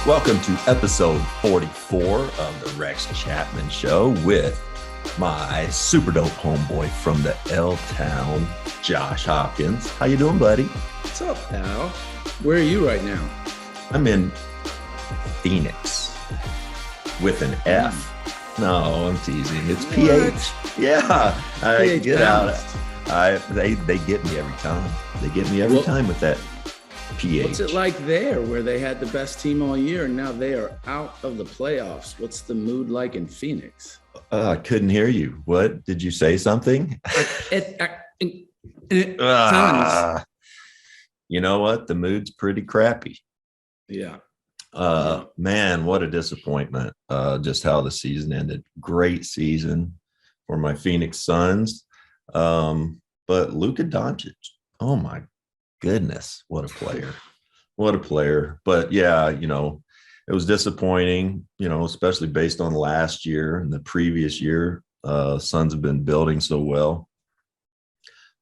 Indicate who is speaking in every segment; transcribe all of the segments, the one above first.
Speaker 1: Welcome to episode 44 of the Rex Chapman Show with my super dope homeboy from the L-Town, Josh Hopkins. How you doing, buddy?
Speaker 2: What's up, pal? Where are you right now?
Speaker 1: I'm in Phoenix with an F. No, I'm teasing. It's PH. Yeah, I
Speaker 2: PH
Speaker 1: get
Speaker 2: balanced.
Speaker 1: out. They get me every time. They get me every time with that PH.
Speaker 2: What's it like there, where they had the best team all year and now they are out of the playoffs? What's the mood like in Phoenix?
Speaker 1: I couldn't hear you. What? Did you say something? You know what? The mood's pretty crappy.
Speaker 2: Yeah.
Speaker 1: Man, what a disappointment. Just how the season ended. Great season for my Phoenix Suns. But Luka Doncic, oh my goodness, what a player. What a player. But yeah, it was disappointing, especially based on last year and the previous year. Suns have been building so well.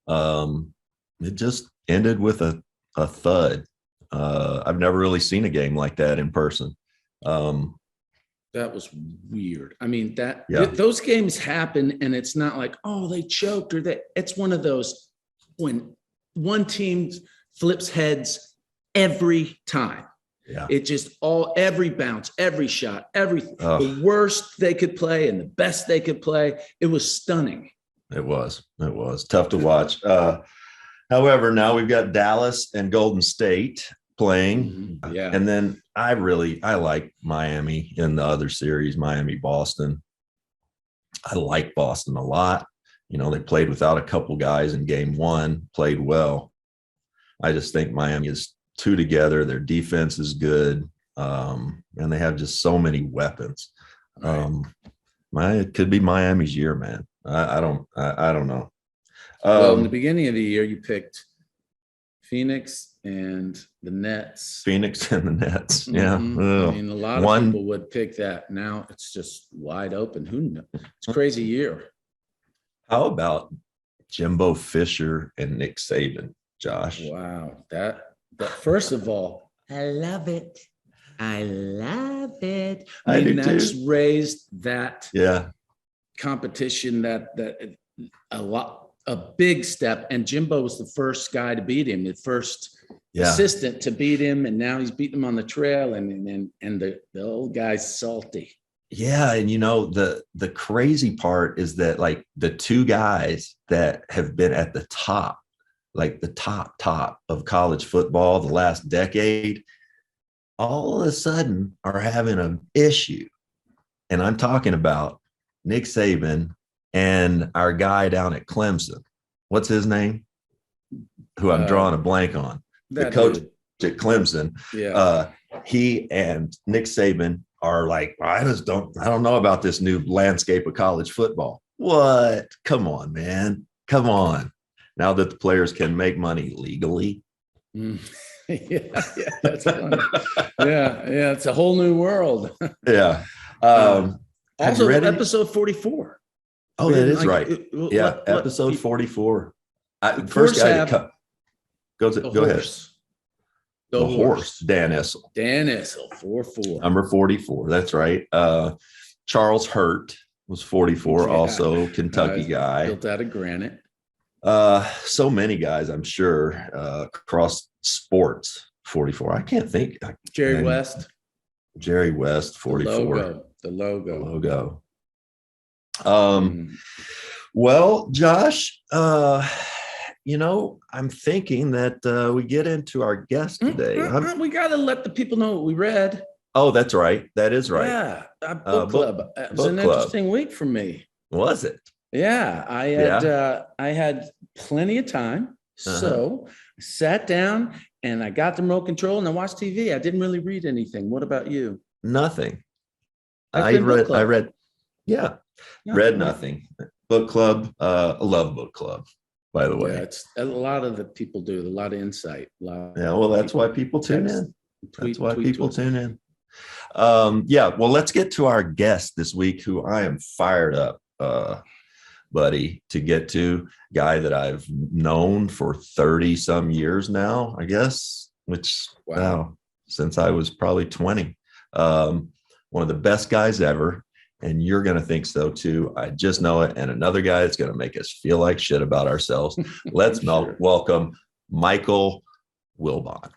Speaker 1: It just ended with a thud. I've never really seen a game like that in person.
Speaker 2: That was weird. I mean, those games happen and it's not like, oh, they choked it's one of those when one team flips heads every time.
Speaker 1: Yeah.
Speaker 2: It just every bounce, every shot, everything, the worst they could play and the best they could play. It was stunning. It was
Speaker 1: tough to watch. However, now we've got Dallas and Golden State playing.
Speaker 2: Mm-hmm. Yeah.
Speaker 1: And then I like Miami in the other series, Miami-Boston. I like Boston a lot. They played without a couple guys in game one, played well. I just think Miami is two together. Their defense is good. And they have just so many weapons. It could be Miami's year, man. I don't know.
Speaker 2: Well, in the beginning of the year, you picked Phoenix and the Nets.
Speaker 1: Yeah. Mm-hmm.
Speaker 2: I mean, a lot of people would pick that. Now it's just wide open. Who knows? It's a crazy year.
Speaker 1: How about Jimbo Fisher and Nick Saban, Josh?
Speaker 2: Wow. But first of all, I love it. I mean, that's too. Raised that competition a big step. And Jimbo was the first guy to beat him, the first assistant to beat him. And now he's beating him on the trail and the old guy's salty.
Speaker 1: Yeah. And the crazy part is that like the two guys that have been at the top, like the top of college football the last decade, all of a sudden are having an issue. And I'm talking about Nick Saban and our guy down at Clemson. What's his name? Who I'm drawing a blank on. The coach at Clemson.
Speaker 2: Yeah.
Speaker 1: He and Nick Saban are like, I don't know about this new landscape of college football. What? Come on, man. Come on. Now that the players can make money legally.
Speaker 2: Yeah, that's funny. Yeah, it's a whole new world.
Speaker 1: Yeah.
Speaker 2: Also, episode 44.
Speaker 1: Oh, that is right. Episode 44. First guy to go ahead. The horse, Dan Issel.
Speaker 2: 44.
Speaker 1: Number 44. That's right. Charles Hurt was 44, also Kentucky guy.
Speaker 2: Built out of granite.
Speaker 1: So many guys, I'm sure, across sports. 44. I can't think.
Speaker 2: Jerry West,
Speaker 1: 44.
Speaker 2: The logo.
Speaker 1: Well, Josh, I'm thinking that we get into our guest today.
Speaker 2: We got to let the people know what we read.
Speaker 1: Oh, that's right. That is right.
Speaker 2: Yeah, book club. It was an interesting week for me.
Speaker 1: Was it?
Speaker 2: Yeah, I had plenty of time, so I sat down and I got the remote control and I watched TV. I didn't really read anything. What about you?
Speaker 1: Nothing. I read. Yeah, read nothing. Book club. I love book club. By the way,
Speaker 2: it's a lot of the people do. A lot of insight.
Speaker 1: That's why people tune in. That's why people tune in. Well, let's get to our guest this week, who I am fired up, buddy, to get to. Guy that I've known for 30 some years now, I guess, which, wow, since I was probably 20. One of the best guys ever. And you're going to think so too. I just know it. And another guy that's going to make us feel like shit about ourselves. Let's welcome Michael Wilbon.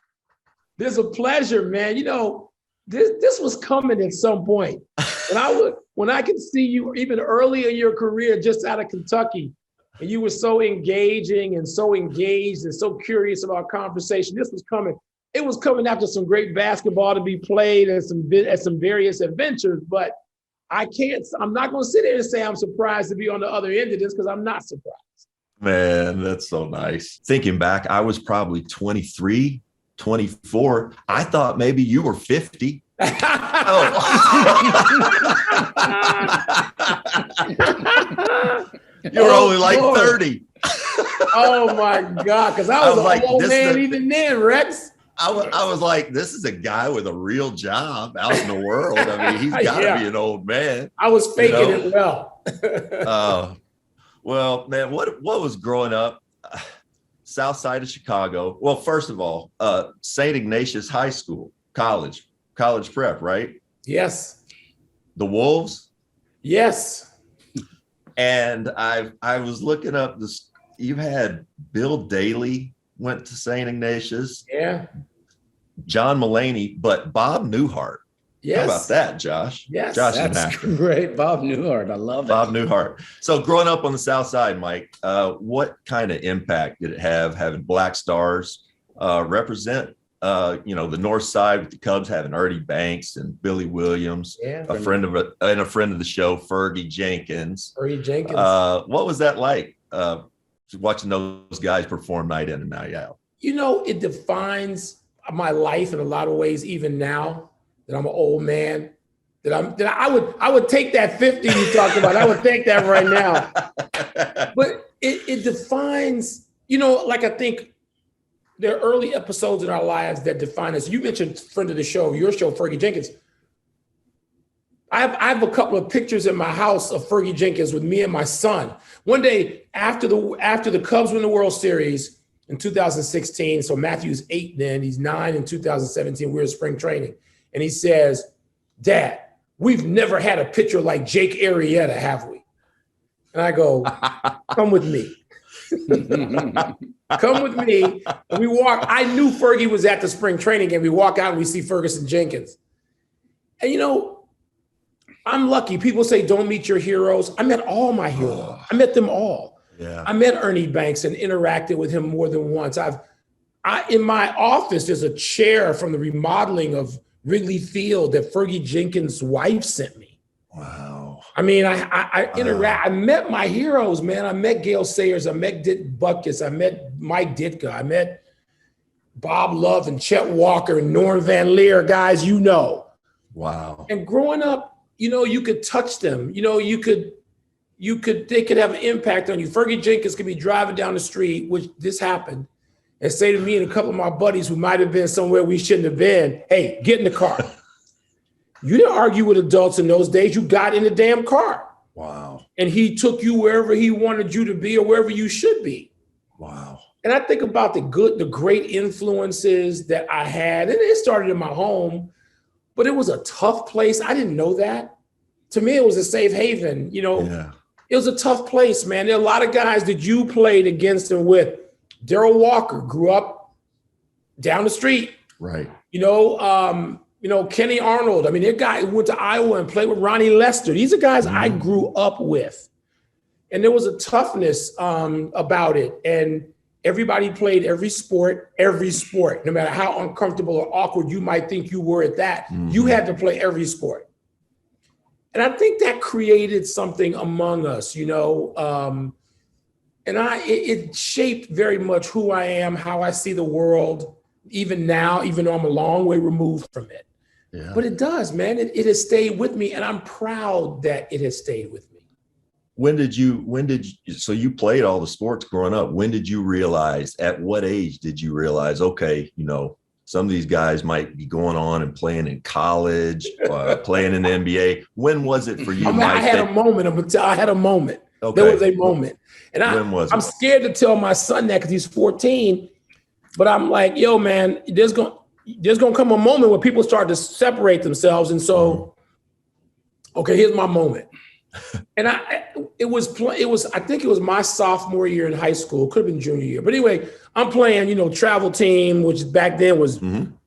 Speaker 3: It's a pleasure, man. You know, this was coming at some point. And when I could see you even early in your career, just out of Kentucky, and you were so engaging and so engaged and so curious about conversation, this was coming. It was coming after some great basketball to be played and some various adventures, but I'm not going to sit there and say I'm surprised to be on the other end of this, because I'm not surprised.
Speaker 1: Man, that's so nice. Thinking back, I was probably 23, 24. I thought maybe you were 50. Oh. You were only like 30.
Speaker 3: Oh my God, because I was an old man even then, Rex.
Speaker 1: I was like, this is a guy with a real job out in the world. I mean, he's got to be an old man.
Speaker 3: I was faking it well.
Speaker 1: Well, man, what was growing up? Southside of Chicago. Well, first of all, St. Ignatius High School, college prep, right?
Speaker 3: Yes.
Speaker 1: The Wolves?
Speaker 3: Yes.
Speaker 1: And I was looking up this. You had Bill Daly went to St. Ignatius.
Speaker 3: Yeah.
Speaker 1: John Mulaney, but Bob Newhart.
Speaker 3: Yes.
Speaker 1: How about that, Josh?
Speaker 3: Yes.
Speaker 1: Josh,
Speaker 2: that's great. Bob Newhart. I love it.
Speaker 1: Bob Newhart. So growing up on the South Side, Mike, what kind of impact did it have having Black Stars represent, the North Side with the Cubs having Ernie Banks and Billy Williams, a friend of the show, Fergie Jenkins. What was that like? Watching those guys perform night in and night out?
Speaker 3: You know, it defines my life in a lot of ways, even now that I'm an old man, I would take that 50 you talked about. I would take that right now. But it defines, like I think there are early episodes in our lives that define us. You mentioned friend of the show, your show, Fergie Jenkins. I have a couple of pictures in my house of Fergie Jenkins with me and my son. One day after the Cubs win the World Series in 2016, so Matthew's 8 then, he's 9 in 2017, we're in spring training. And he says, "Dad, we've never had a pitcher like Jake Arrieta, have we?" And I go, "Come with me." Come with me. And we walk. I knew Fergie was at the spring training game. We walk out and we see Ferguson Jenkins. And I'm lucky. People say don't meet your heroes. I met all my heroes. I met them all.
Speaker 1: Yeah.
Speaker 3: I met Ernie Banks and interacted with him more than once. In my office, there's a chair from the remodeling of Wrigley Field that Fergie Jenkins' wife sent me.
Speaker 1: Wow.
Speaker 3: I mean, I interact. I met my heroes, man. I met Gale Sayers. I met Dick Butkus. I met Mike Ditka. I met Bob Love and Chet Walker and Norm Van Leer, guys,
Speaker 1: Wow.
Speaker 3: And growing up, you could touch them. They could have an impact on you. Fergie Jenkins could be driving down the street, which this happened, and say to me and a couple of my buddies who might have been somewhere we shouldn't have been, "Hey, get in the car." You didn't argue with adults in those days. You got in the damn car.
Speaker 1: Wow.
Speaker 3: And he took you wherever he wanted you to be or wherever you should be.
Speaker 1: Wow.
Speaker 3: And I think about the great influences that I had, and it started in my home, but it was a tough place. I didn't know that. To me, it was a safe haven.
Speaker 1: Yeah.
Speaker 3: It was a tough place, man. There are a lot of guys that you played against and with. Darrell Walker grew up down the street.
Speaker 1: Right.
Speaker 3: Kenny Arnold. I mean, they're guys who went to Iowa and played with Ronnie Lester. These are guys I grew up with. And there was a toughness about it. And everybody played every sport, no matter how uncomfortable or awkward you might think you were at that. You had to play every sport. And I think that created something among us, and it shaped very much who I am, how I see the world, even now, even though I'm a long way removed from it.
Speaker 1: Yeah.
Speaker 3: But it does, man. It has stayed with me, and I'm proud that it has stayed with me.
Speaker 1: So you played all the sports growing up. When did you realize, at what age did you realize, okay, some of these guys might be going on and playing in college, playing in the NBA. When was it for you, Mike?
Speaker 3: I had a moment. I had a moment. Okay. There was a moment. And I'm scared to tell my son that because he's 14. But I'm like, yo, man, there's going to come a moment where people start to separate themselves. And so, okay, here's my moment. And I think it was my sophomore year in high school, could have been junior year. But anyway, I'm playing, travel team, which back then was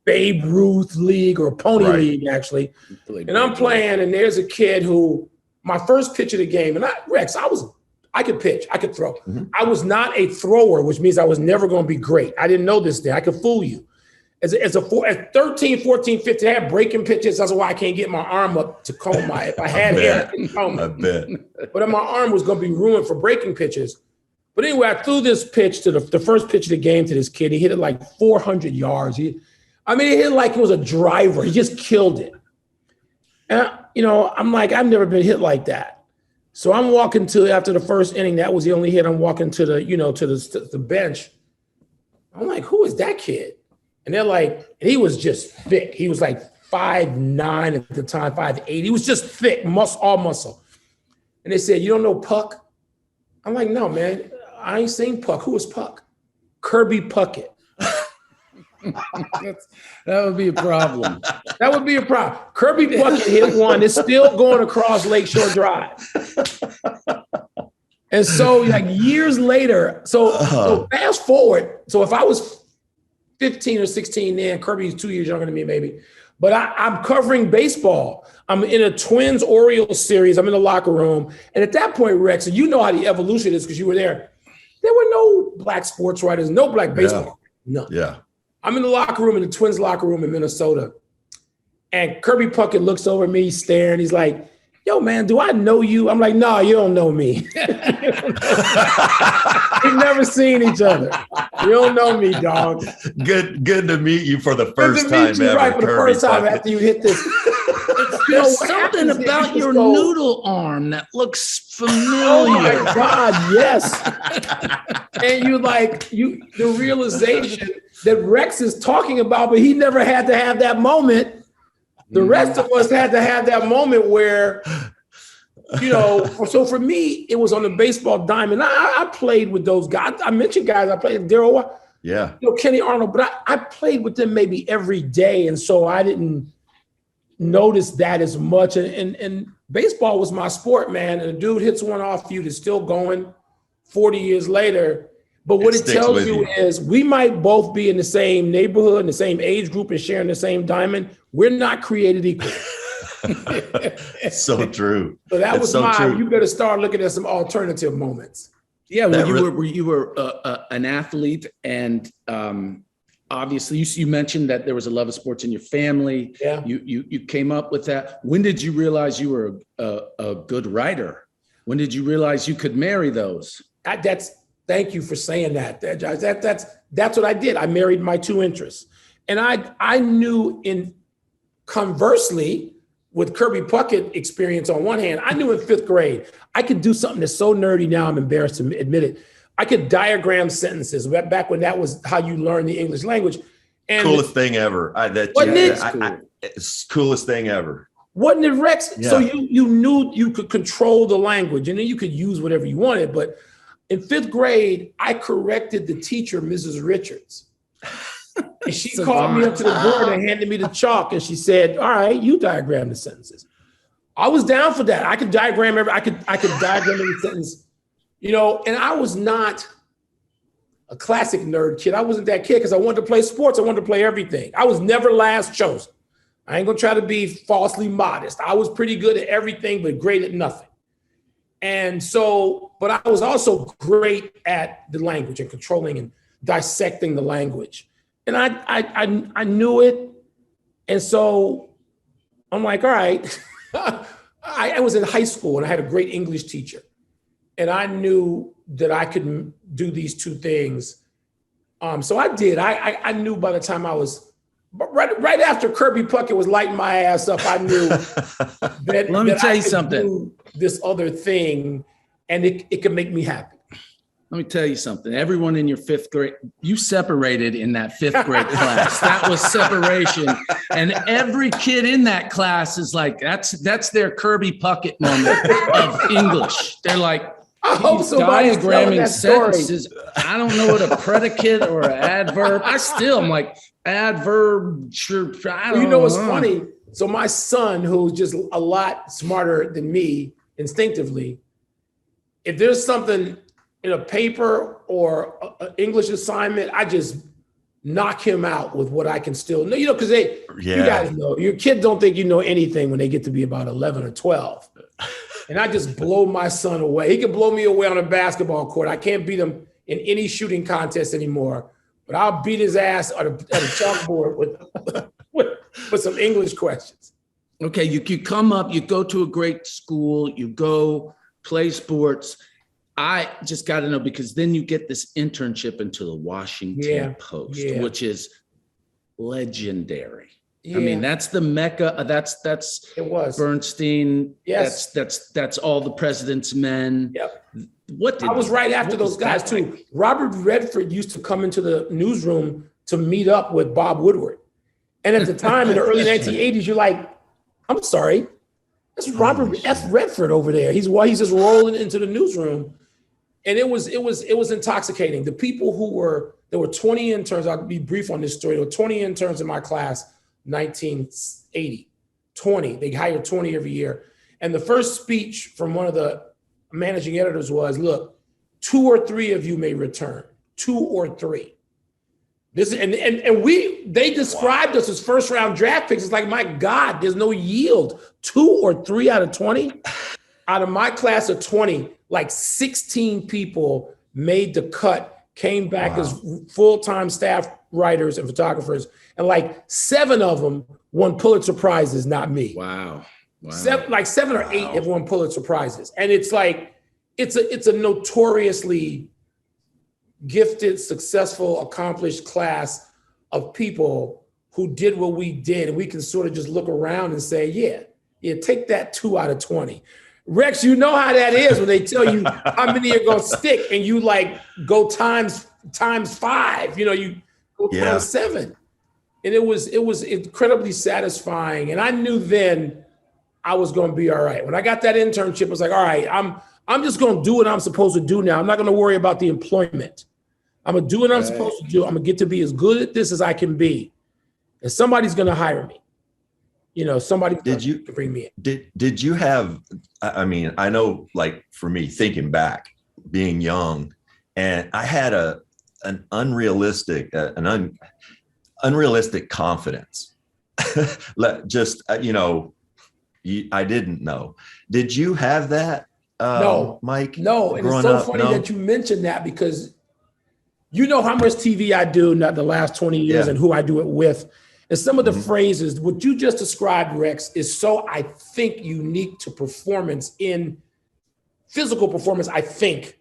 Speaker 3: Babe Ruth League or Pony League, actually. And I'm playing, and there's a kid who, my first pitch of the game, and I could pitch, I could throw. I was not a thrower, which means I was never going to be great. I didn't know this thing. I could fool you. At 13, 14, 15, I had breaking pitches. That's why I can't get my arm up to comb my. If I had hair, I couldn't comb it. I bet. But my arm was going to be ruined for breaking pitches. But anyway, I threw this pitch to the first pitch of the game to this kid. He hit it like 400 yards. He hit it like it was a driver. He just killed it. And, I'm like, I've never been hit like that. So I'm walking after the first inning, that was the only hit. I'm walking to the bench. I'm like, who is that kid? And they're like, and he was just thick. He was like 5'9" at the time, 5'8". He was just thick, all muscle. And they said, you don't know Puck? I'm like, no, man, I ain't seen Puck. Who is Puck? Kirby Puckett.
Speaker 2: That would be a problem.
Speaker 3: That would be a problem. Kirby Puckett hit one. It's still going across Lakeshore Drive. And so like years later, so fast forward. So if I was 15 or 16 then, Kirby's 2 years younger than me maybe, but I'm covering baseball. I'm in a Twins-Orioles series. I'm in the locker room. And at that point, Rex, and you know how the evolution is because you were there were no black sports writers, no black baseball. None.
Speaker 1: Yeah.
Speaker 3: I'm in the locker room, in the Twins locker room in Minnesota. And Kirby Puckett looks over at me staring. He's like, yo, man, do I know you? I'm like, no, you don't know me. We've never seen each other. You don't know me, dog.
Speaker 1: Good to meet you for the first time ever.
Speaker 3: Right, for the first time after you hit this.
Speaker 2: There's something about your noodle arm that looks familiar.
Speaker 3: Oh my God, yes. And the realization that Rex is talking about, but he never had to have that moment. The rest of us had to have that moment where, so for me, it was on the baseball diamond. I played with those guys. I mentioned guys. I played with Daryl, Kenny Arnold, but I played with them maybe every day. And so I didn't notice that as much. And baseball was my sport, man. And a dude hits one off you that's still going 40 years later. But what it tells you is we might both be in the same neighborhood, in the same age group, and sharing the same diamond. We're not created equal.
Speaker 1: It's so true.
Speaker 3: So that was true. You better start looking at some alternative moments.
Speaker 2: Yeah, you were an athlete, and obviously you mentioned that there was a love of sports in your family.
Speaker 3: Yeah,
Speaker 2: you came up with that. When did you realize you were a good writer? When did you realize you could marry those?
Speaker 3: Thank you for saying that. That's what I did. I married my two interests. And I knew conversely, with Kirby Puckett experience on one hand, I knew in fifth grade, I could do something that's so nerdy now, I'm embarrassed to admit it. I could diagram sentences back when that was how you learn the English language. And
Speaker 1: coolest thing ever. It's coolest thing ever.
Speaker 3: Wasn't it, Rex? Yeah. So you knew you could control the language and then you could use whatever you wanted. But in fifth grade, I corrected the teacher, Mrs. Richards. And she called me up to the board and handed me the chalk. And she said, all right, you diagram the sentences. I was down for that. I could diagram I could diagram every sentence, and I was not a classic nerd kid. I wasn't that kid because I wanted to play sports. I wanted to play everything. I was never last chosen. I ain't gonna try to be falsely modest. I was pretty good at everything, but great at nothing. And so, but I was also great at the language and controlling and dissecting the language. And I knew it. And so I'm like, all right. I was in high school and I had a great English teacher. And I knew that I could do these two things. So I did. I knew by the time I was, right after Kirby Puckett was lighting my ass up, I knew that
Speaker 2: Let me tell you
Speaker 3: I could
Speaker 2: something.
Speaker 3: do this other thing and it could make me happy.
Speaker 2: Let me tell you something. Everyone in your fifth grade, you separated in that fifth grade class. That was separation. And every kid in that class is like, that's their Kirby Puckett moment of English. They're like,
Speaker 3: I hope somebody's telling that story.
Speaker 2: Sentences. I don't know what a predicate or an adverb. I'm like, adverb. Sure, I don't
Speaker 3: you know what's funny? So my son, who's just a lot smarter than me instinctively, if there's something in a paper or an English assignment, I just knock him out with what I can still know. You know, because you guys know, your kids don't think you know anything when they get to be about 11 or 12. And I just blow my son away. He can blow me away on a basketball court. I can't beat him in any shooting contest anymore, but I'll beat his ass at a chalkboard with some English questions.
Speaker 2: Okay, you come up, you go to a great school, you go play sports. I just got to know, because then you get this internship into the Washington Post, which is legendary. Yeah. I mean, that's the mecca. That's
Speaker 3: it was
Speaker 2: Bernstein.
Speaker 3: Yes,
Speaker 2: that's all the president's men.
Speaker 3: Yep. I was right after those guys too. Like? Robert Redford used to come into the newsroom to meet up with Bob Woodward, and at the time in the early 1980s, you're like, I'm sorry, that's Robert F. Redford over there. He's just rolling into the newsroom, and it was intoxicating. The people there were 20 interns. I'll be brief on this story. There were 20 interns in my class. 1980, 20. They hired 20 every year. And the first speech from one of the managing editors was, look, 2 or 3 of you may return. 2 or 3. They described us as first round draft picks. It's like, my God, there's no yield. 2 or 3 out of 20? Out of my class of 20, like 16 people made the cut, came back as full-time staff writers and photographers. And like 7 of them won Pulitzer Prizes, not me.
Speaker 2: Wow.
Speaker 3: 7 or 8 have won Pulitzer Prizes. And it's like, it's a notoriously gifted, successful, accomplished class of people who did what we did. And we can sort of just look around and say, yeah, take that 2 out of 20. Rex, you know how that is when they tell you how many are going to stick and you like go times 5, you go times 7. And it was incredibly satisfying. And I knew then I was going to be all right. When I got that internship, I was like, all right, I'm just going to do what I'm supposed to do now. I'm not going to worry about the employment. I'm going to do what I'm supposed to do. I'm going to get to be as good at this as I can be. And somebody's going to hire me. Somebody can bring me in.
Speaker 1: Did you have, I mean, I know, like, for me, thinking back, being young, and I had an unrealistic confidence. Just, I didn't know. Did you have that,
Speaker 3: no,
Speaker 1: Mike?
Speaker 3: No, and it's so funny that you mentioned that, because you know how much TV I do in the last 20 years and who I do it with. And some of the phrases, what you just described, Rex, is so, I think, unique to performance, in physical performance, I think,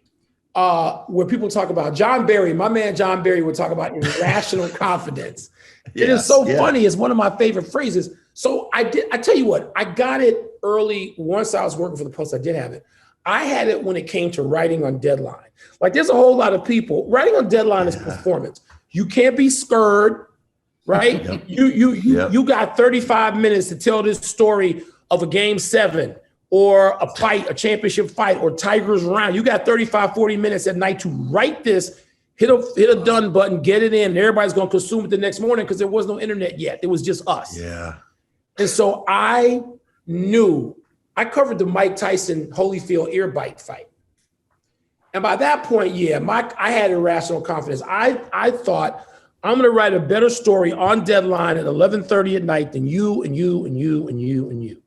Speaker 3: where people talk about John Barry, my man John Barry would talk about irrational confidence. It is so funny. It's one of my favorite phrases. So I tell you what, I got it early. Once I was working for the Post, I did have it. I had it when it came to writing on deadline. Like, there's a whole lot of people, writing on deadline is performance. You can't be scared. Right? Yep. You got 35 minutes to tell this story of a game 7 or a fight, a championship fight, or Tigers round. You got 35, 40 minutes at night to write this, hit a done button, get it in, and everybody's going to consume it the next morning, because there was no internet yet. It was just us.
Speaker 1: Yeah.
Speaker 3: And so I knew, I covered the Mike Tyson Holyfield ear bite fight. And by that point, I had irrational confidence. I thought, I'm going to write a better story on deadline at 11:30 at night than you and you and you and you and you.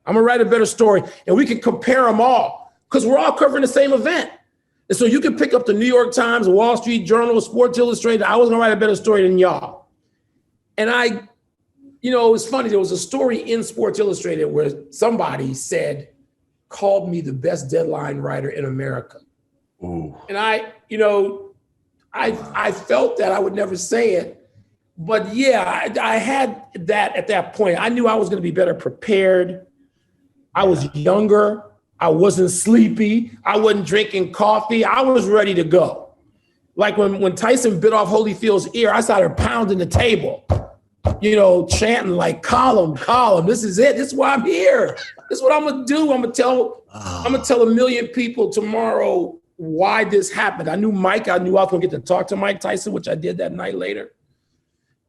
Speaker 3: I'm going to write a better story, and we can compare them all, because we're all covering the same event. And so you can pick up the New York Times, Wall Street Journal, Sports Illustrated. I was going to write a better story than y'all. And it was funny. There was a story in Sports Illustrated where somebody called me the best deadline writer in America.
Speaker 1: Ooh.
Speaker 3: And I felt that I would never say it, but I had that at that point. I knew I was going to be better prepared. I was younger. I wasn't sleepy. I wasn't drinking coffee. I was ready to go. Like when Tyson bit off Holyfield's ear, I started pounding the table. chanting like column. This is it. This is why I'm here. This is what I'm gonna do. I'm gonna tell a million people tomorrow why this happened. I knew I was gonna get to talk to Mike Tyson, which I did that night later.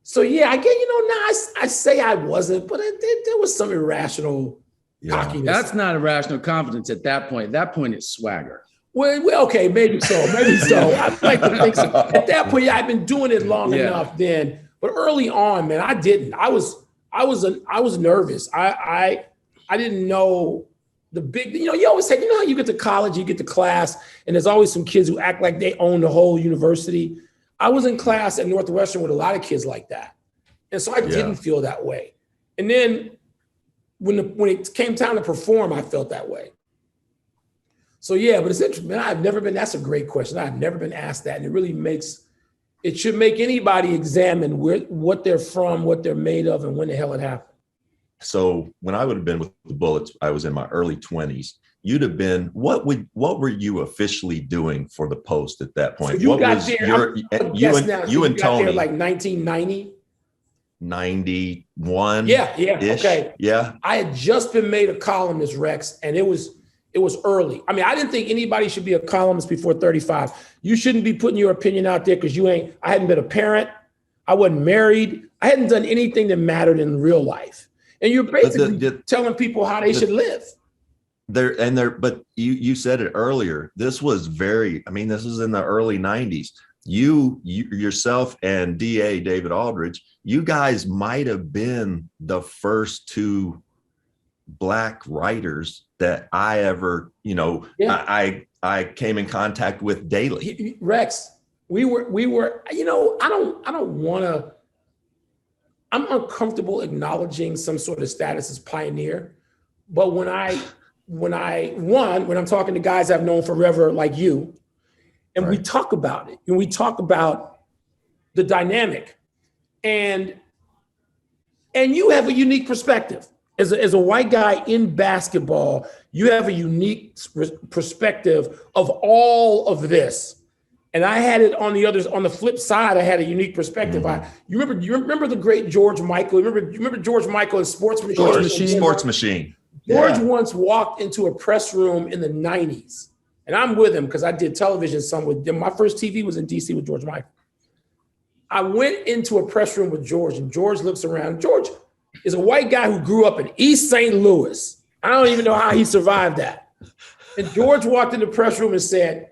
Speaker 3: So yeah, I get, now I say I wasn't, but there was some irrational cockiness.
Speaker 2: That's not irrational confidence at that point. At that point, it's swagger.
Speaker 3: Well, okay, maybe so. I'd like to think so. At that point, I'd been doing it long enough then. But early on, man, I didn't. I was nervous. I didn't know the big. You always say, how you get to college, you get to class, and there's always some kids who act like they own the whole university. I was in class at Northwestern with a lot of kids like that, and so I didn't feel that way. And then when it came time to perform, I felt that way. So yeah, but it's interesting, man. That's a great question. I've never been asked that. And it should make anybody examine what they're from, what they're made of, and when the hell it happened.
Speaker 1: So when I would have been with the Bullets, I was in my early 20s. You'd have been, what were you officially doing for the Post at that point?
Speaker 3: So
Speaker 1: you got
Speaker 3: there like 1990?
Speaker 1: 91.
Speaker 3: Yeah. Okay.
Speaker 1: Yeah.
Speaker 3: I had just been made a columnist, Rex, and it was early. I mean, I didn't think anybody should be a columnist before 35. You shouldn't be putting your opinion out there because I hadn't been a parent. I wasn't married. I hadn't done anything that mattered in real life. And you're basically telling people how they should live.
Speaker 1: But you said it earlier. This was this was in the early 90s. You yourself and DA David Aldridge, you guys might have been the first two Black writers that I ever, I came in contact with daily.
Speaker 3: Rex, we were, I'm uncomfortable acknowledging some sort of status as pioneer. But when I'm talking to guys I've known forever, like you, and we talk about it, and we talk about the dynamic, and you have a unique perspective. As a white guy in basketball, you have a unique perspective of all of this. And I had it on the flip side, I had a unique perspective.
Speaker 1: Mm-hmm.
Speaker 3: You remember the great George Michael? You remember George Michael and Sports Machine? George once walked into a press room in the 90s. And I'm with him because I did television some with him. My first TV was in DC with George Michael. I went into a press room with George, and George looks around. George is a white guy who grew up in East St. Louis. I don't even know how he survived that. And George walked in the press room and said,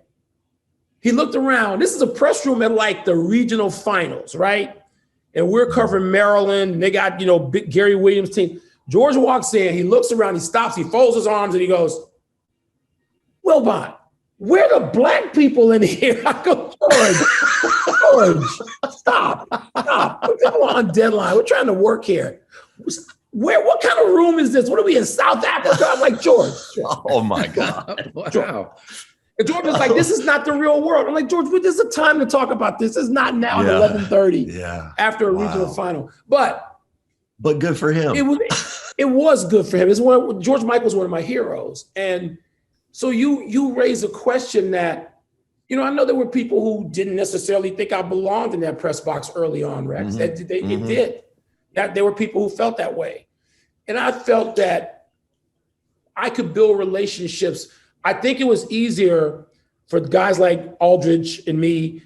Speaker 3: he looked around. This is a press room at like the regional finals, right? And we're covering Maryland, and they got, big Gary Williams team. George walks in, he looks around, he stops, he folds his arms, and he goes, Wilbon, where are the Black people in here? I go, George, stop. We're on deadline. We're trying to work here. What kind of room is this? What are we in, South Africa? I'm like, George.
Speaker 1: Oh my God.
Speaker 3: Wow. And George was like, this is not the real world. I'm like, George, there's a time to talk about this. It's not now at 11:30 after a regional final. But
Speaker 1: good for him.
Speaker 3: It was good for him. George Michael's one of my heroes. And so you raise a question that, I know there were people who didn't necessarily think I belonged in that press box early on, Rex.
Speaker 1: Mm-hmm.
Speaker 3: It did. There were people who felt that way. And I felt that I could build relationships. I think it was easier for guys like Aldridge and me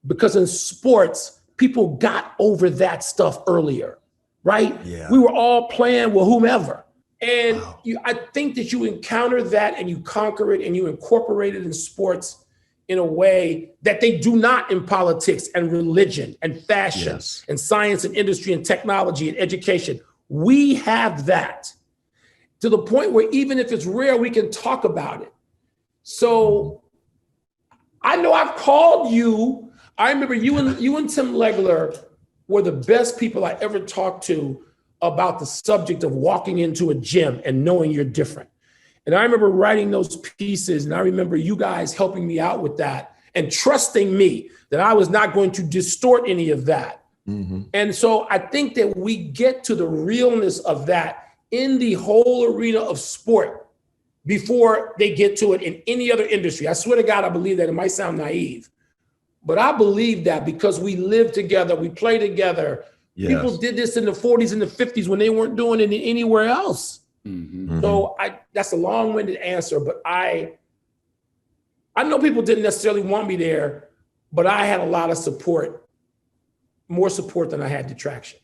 Speaker 3: because in sports, people got over that stuff earlier, right?
Speaker 1: Yeah.
Speaker 3: We were all playing with whomever. And I think that you encounter that and you conquer it and you incorporate it in sports in a way that they do not in politics and religion and fashion and science and industry and technology and education. We have that to the point where even if it's rare, we can talk about it. So I know I've called you. I remember you and Tim Legler were the best people I ever talked to about the subject of walking into a gym and knowing you're different. And I remember writing those pieces, and I remember you guys helping me out with that and trusting me that I was not going to distort any of that. Mm-hmm. And so I think that we get to the realness of that in the whole arena of sport before they get to it in any other industry. I swear to God, I believe that. It might sound naive, but I believe that because we live together, we play together,
Speaker 1: Yes.
Speaker 3: People did this in the 40s and the 50s when they weren't doing it anywhere else. So that's a long-winded answer, but I know people didn't necessarily want me there, but I had a lot of support, more support than I had detraction.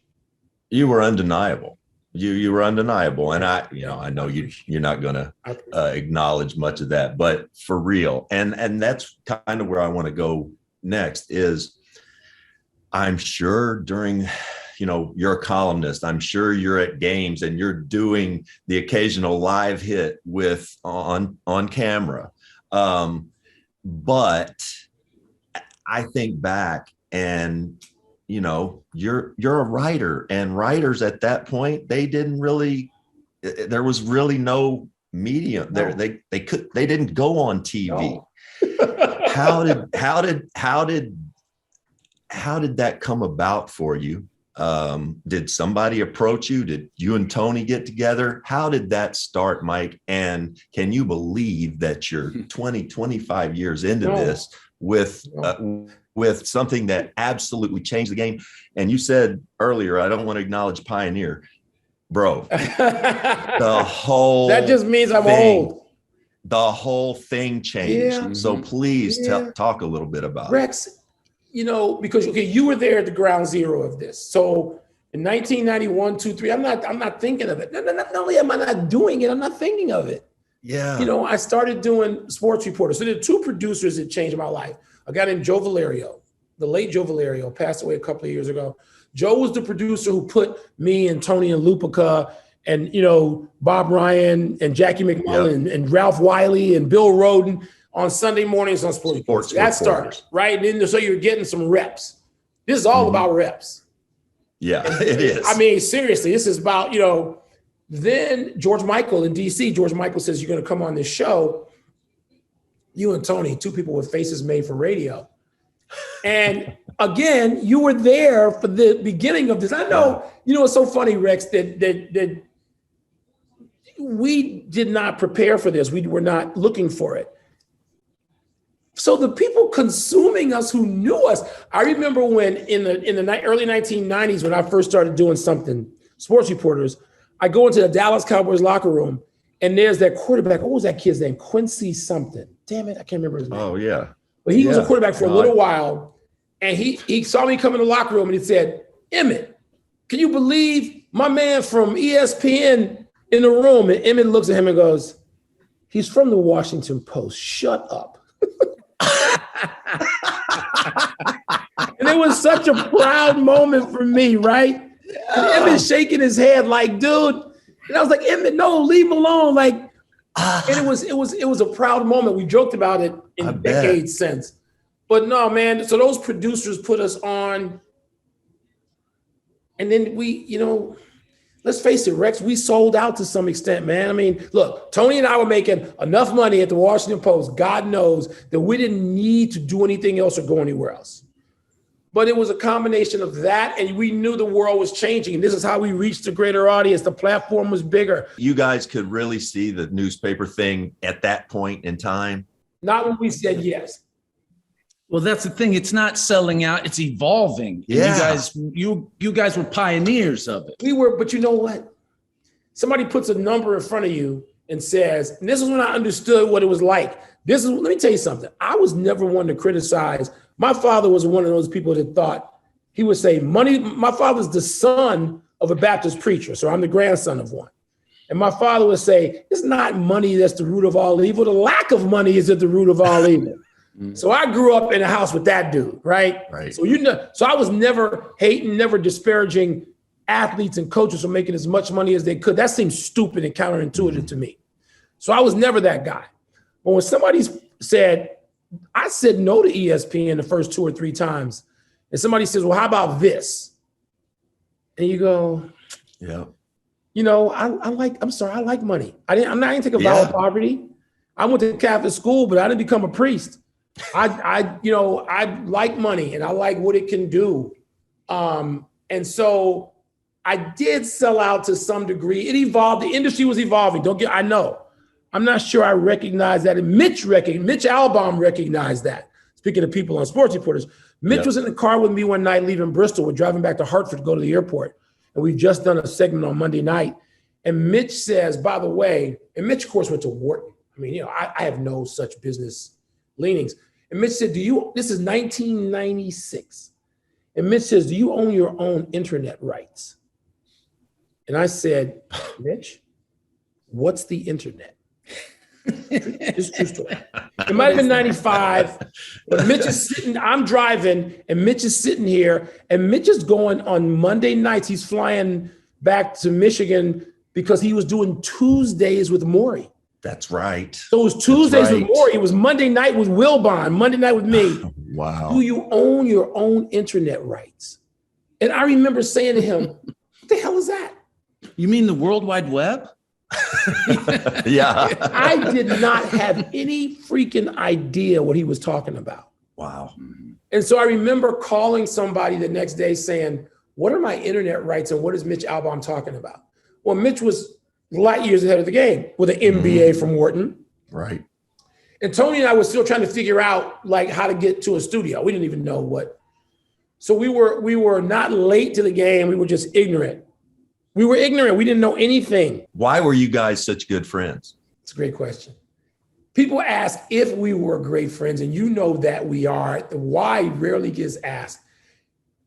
Speaker 1: You were undeniable. You were undeniable, and I know you're not going to acknowledge much of that, but for real, and that's kind of where I want to go next. Is I'm sure during, you're a columnist. I'm sure you're at games and you're doing the occasional live hit with on camera. But I think back and, you're a writer, and writers at that point, there was really no medium there. They didn't go on TV. No. How did that come about for you? Did somebody approach you? Did you and Tony get together? How did that start, Mike? And can you believe that you're 25 years into this with something that absolutely changed the game? And you said earlier, I don't want to acknowledge pioneer, bro. The whole
Speaker 3: that just means I'm old.
Speaker 1: The whole thing changed. Yeah. So please talk a little bit about
Speaker 3: Rex. Because you were there at the ground zero of this. So in 1991, 2, 3, I'm not thinking of it. Not only am I not doing it, I'm not thinking of it.
Speaker 1: Yeah.
Speaker 3: I started doing sports reporters. So there are two producers that changed my life. A guy named Joe Valerio, the late Joe Valerio, passed away a couple of years ago. Joe was the producer who put me and Tony and Lupica and, Bob Ryan and Jackie McMullen and Ralph Wiley and Bill Roden on Sunday mornings on Sports that started, right? And then, so you're getting some reps. This is all about reps.
Speaker 1: Yeah, it is.
Speaker 3: I mean, seriously, this is about, then George Michael in DC, George Michael says, you're going to come on this show. You and Tony, two people with faces made for radio. And again, you were there for the beginning of this. I know, it's so funny, Rex, that we did not prepare for this. We were not looking for it. So the people consuming us who knew us, I remember when in the early 1990s, when I first started doing something, sports reporters, I go into the Dallas Cowboys locker room and there's that quarterback. What was that kid's name? Quincy something. Damn it, I can't remember his name.
Speaker 1: Oh, yeah.
Speaker 3: But he was a quarterback for a little while. And he saw me come in the locker room and he said, Emmett, can you believe my man from ESPN in the room? And Emmett looks at him and goes, he's from the Washington Post. Shut up. And it was such a proud moment for me, right? And Emmett shaking his head like, dude. And I was like, Emmett, no, leave him alone. Like, and it was a proud moment. We joked about it in decades since. But no, man, so those producers put us on. And then we, let's face it, Rex, we sold out to some extent, man. I mean, look, Tony and I were making enough money at the Washington Post, God knows, that we didn't need to do anything else or go anywhere else. But it was a combination of that, and we knew the world was changing, and this is how we reached a greater audience. The platform was bigger.
Speaker 1: You guys could really see the newspaper thing at that point in time?
Speaker 3: Not when we said yes.
Speaker 2: Well, that's the thing. It's not selling out. It's evolving.
Speaker 1: Yeah.
Speaker 2: And you guys were pioneers of it.
Speaker 3: We were, but you know what? Somebody puts a number in front of you and says, and this is when I understood what it was like. Let me tell you something. I was never one to criticize. My father was one of those people that thought, he would say money. My father's the son of a Baptist preacher, so I'm the grandson of one. And my father would say, it's not money that's the root of all evil. The lack of money is at the root of all evil. So I grew up in a house with that dude, right?
Speaker 1: Right.
Speaker 3: So so I was never hating, never disparaging athletes and coaches for making as much money as they could. That seems stupid and counterintuitive to me. So I was never that guy. But when somebody said, I said no to ESPN the first 2 or 3 times, and somebody says, well, how about this? And you go,
Speaker 1: yeah.
Speaker 3: I like money. I didn't take a vow of poverty. I went to Catholic school, but I didn't become a priest. I like money and I like what it can do. And so I did sell out to some degree. It evolved. The industry was evolving. I know. I'm not sure I recognize that. And Mitch Albom recognized that. speaking to people on sports reporters, Mitch was in the car with me one night leaving Bristol. We're driving back to Hartford to go to the airport. And we've just done a segment on Monday night. And Mitch says, by the way, and Mitch, of course, went to Wharton. I mean, I have no such business leanings. And Mitch said, this is 1996. And Mitch says, do you own your own internet rights? And I said, Mitch, what's the internet? It's true story. It might have been 95, but Mitch is sitting, I'm driving, and Mitch is sitting here, and Mitch is going on Monday nights. He's flying back to Michigan because he was doing Tuesdays with Maury.
Speaker 1: That's right.
Speaker 3: So it was Tuesdays with Maury. It was Monday night with Wilbon, Monday night with me.
Speaker 1: Wow.
Speaker 3: Do you own your own internet rights? And I remember saying to him, what the hell is that?
Speaker 2: You mean the World Wide Web?
Speaker 1: Yeah.
Speaker 3: I did not have any freaking idea what he was talking about.
Speaker 1: Wow.
Speaker 3: And so I remember calling somebody the next day saying, what are my internet rights and what is Mitch Albom talking about? Well, Mitch was light years ahead of the game with an MBA from Wharton.
Speaker 1: Right.
Speaker 3: And Tony and I were still trying to figure out like how to get to a studio. We didn't even know what. So we were not late to the game. We were just ignorant. We were ignorant. We didn't know anything.
Speaker 1: Why were you guys such good friends?
Speaker 3: It's a great question. People ask if we were great friends, and you know that we are. The why rarely gets asked.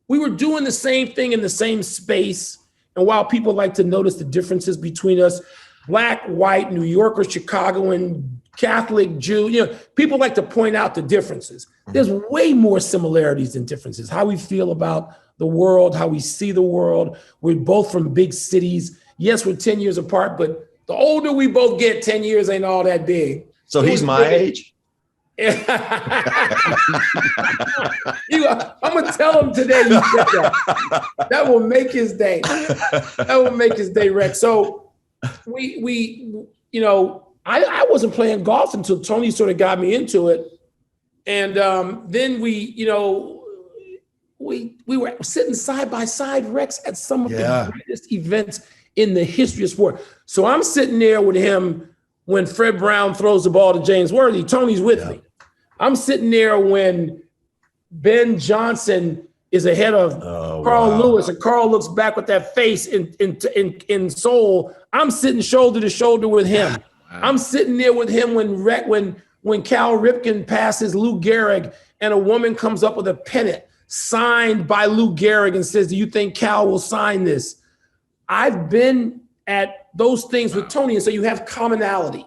Speaker 3: We were doing the same thing in the same space. And while people like to notice the differences between us, Black, white, New Yorker, Chicagoan, Catholic, Jew, people like to point out the differences. There's way more similarities than differences. How we feel about the world, how we see the world. We're both from big cities. Yes, we're 10 years apart, but the older we both get, 10 years ain't all that big.
Speaker 1: So he's my age?
Speaker 3: I'm going to tell him today you said that. That will make his day. That will make his day, Rex. So I wasn't playing golf until Tony sort of got me into it. And then we were sitting side by side, Rex, at some of the greatest events in the history of sport. So I'm sitting there with him when Fred Brown throws the ball to James Worthy. Tony's with me. I'm sitting there when Ben Johnson is ahead of Carl Lewis, and Carl looks back with that face in soul. I'm sitting shoulder to shoulder with him. Wow. I'm sitting there with him when Cal Ripken passes Lou Gehrig, and a woman comes up with a pennant signed by Lou Gehrig and says, "Do you think Cal will sign this?" I've been at those things with Tony, and so you have commonality,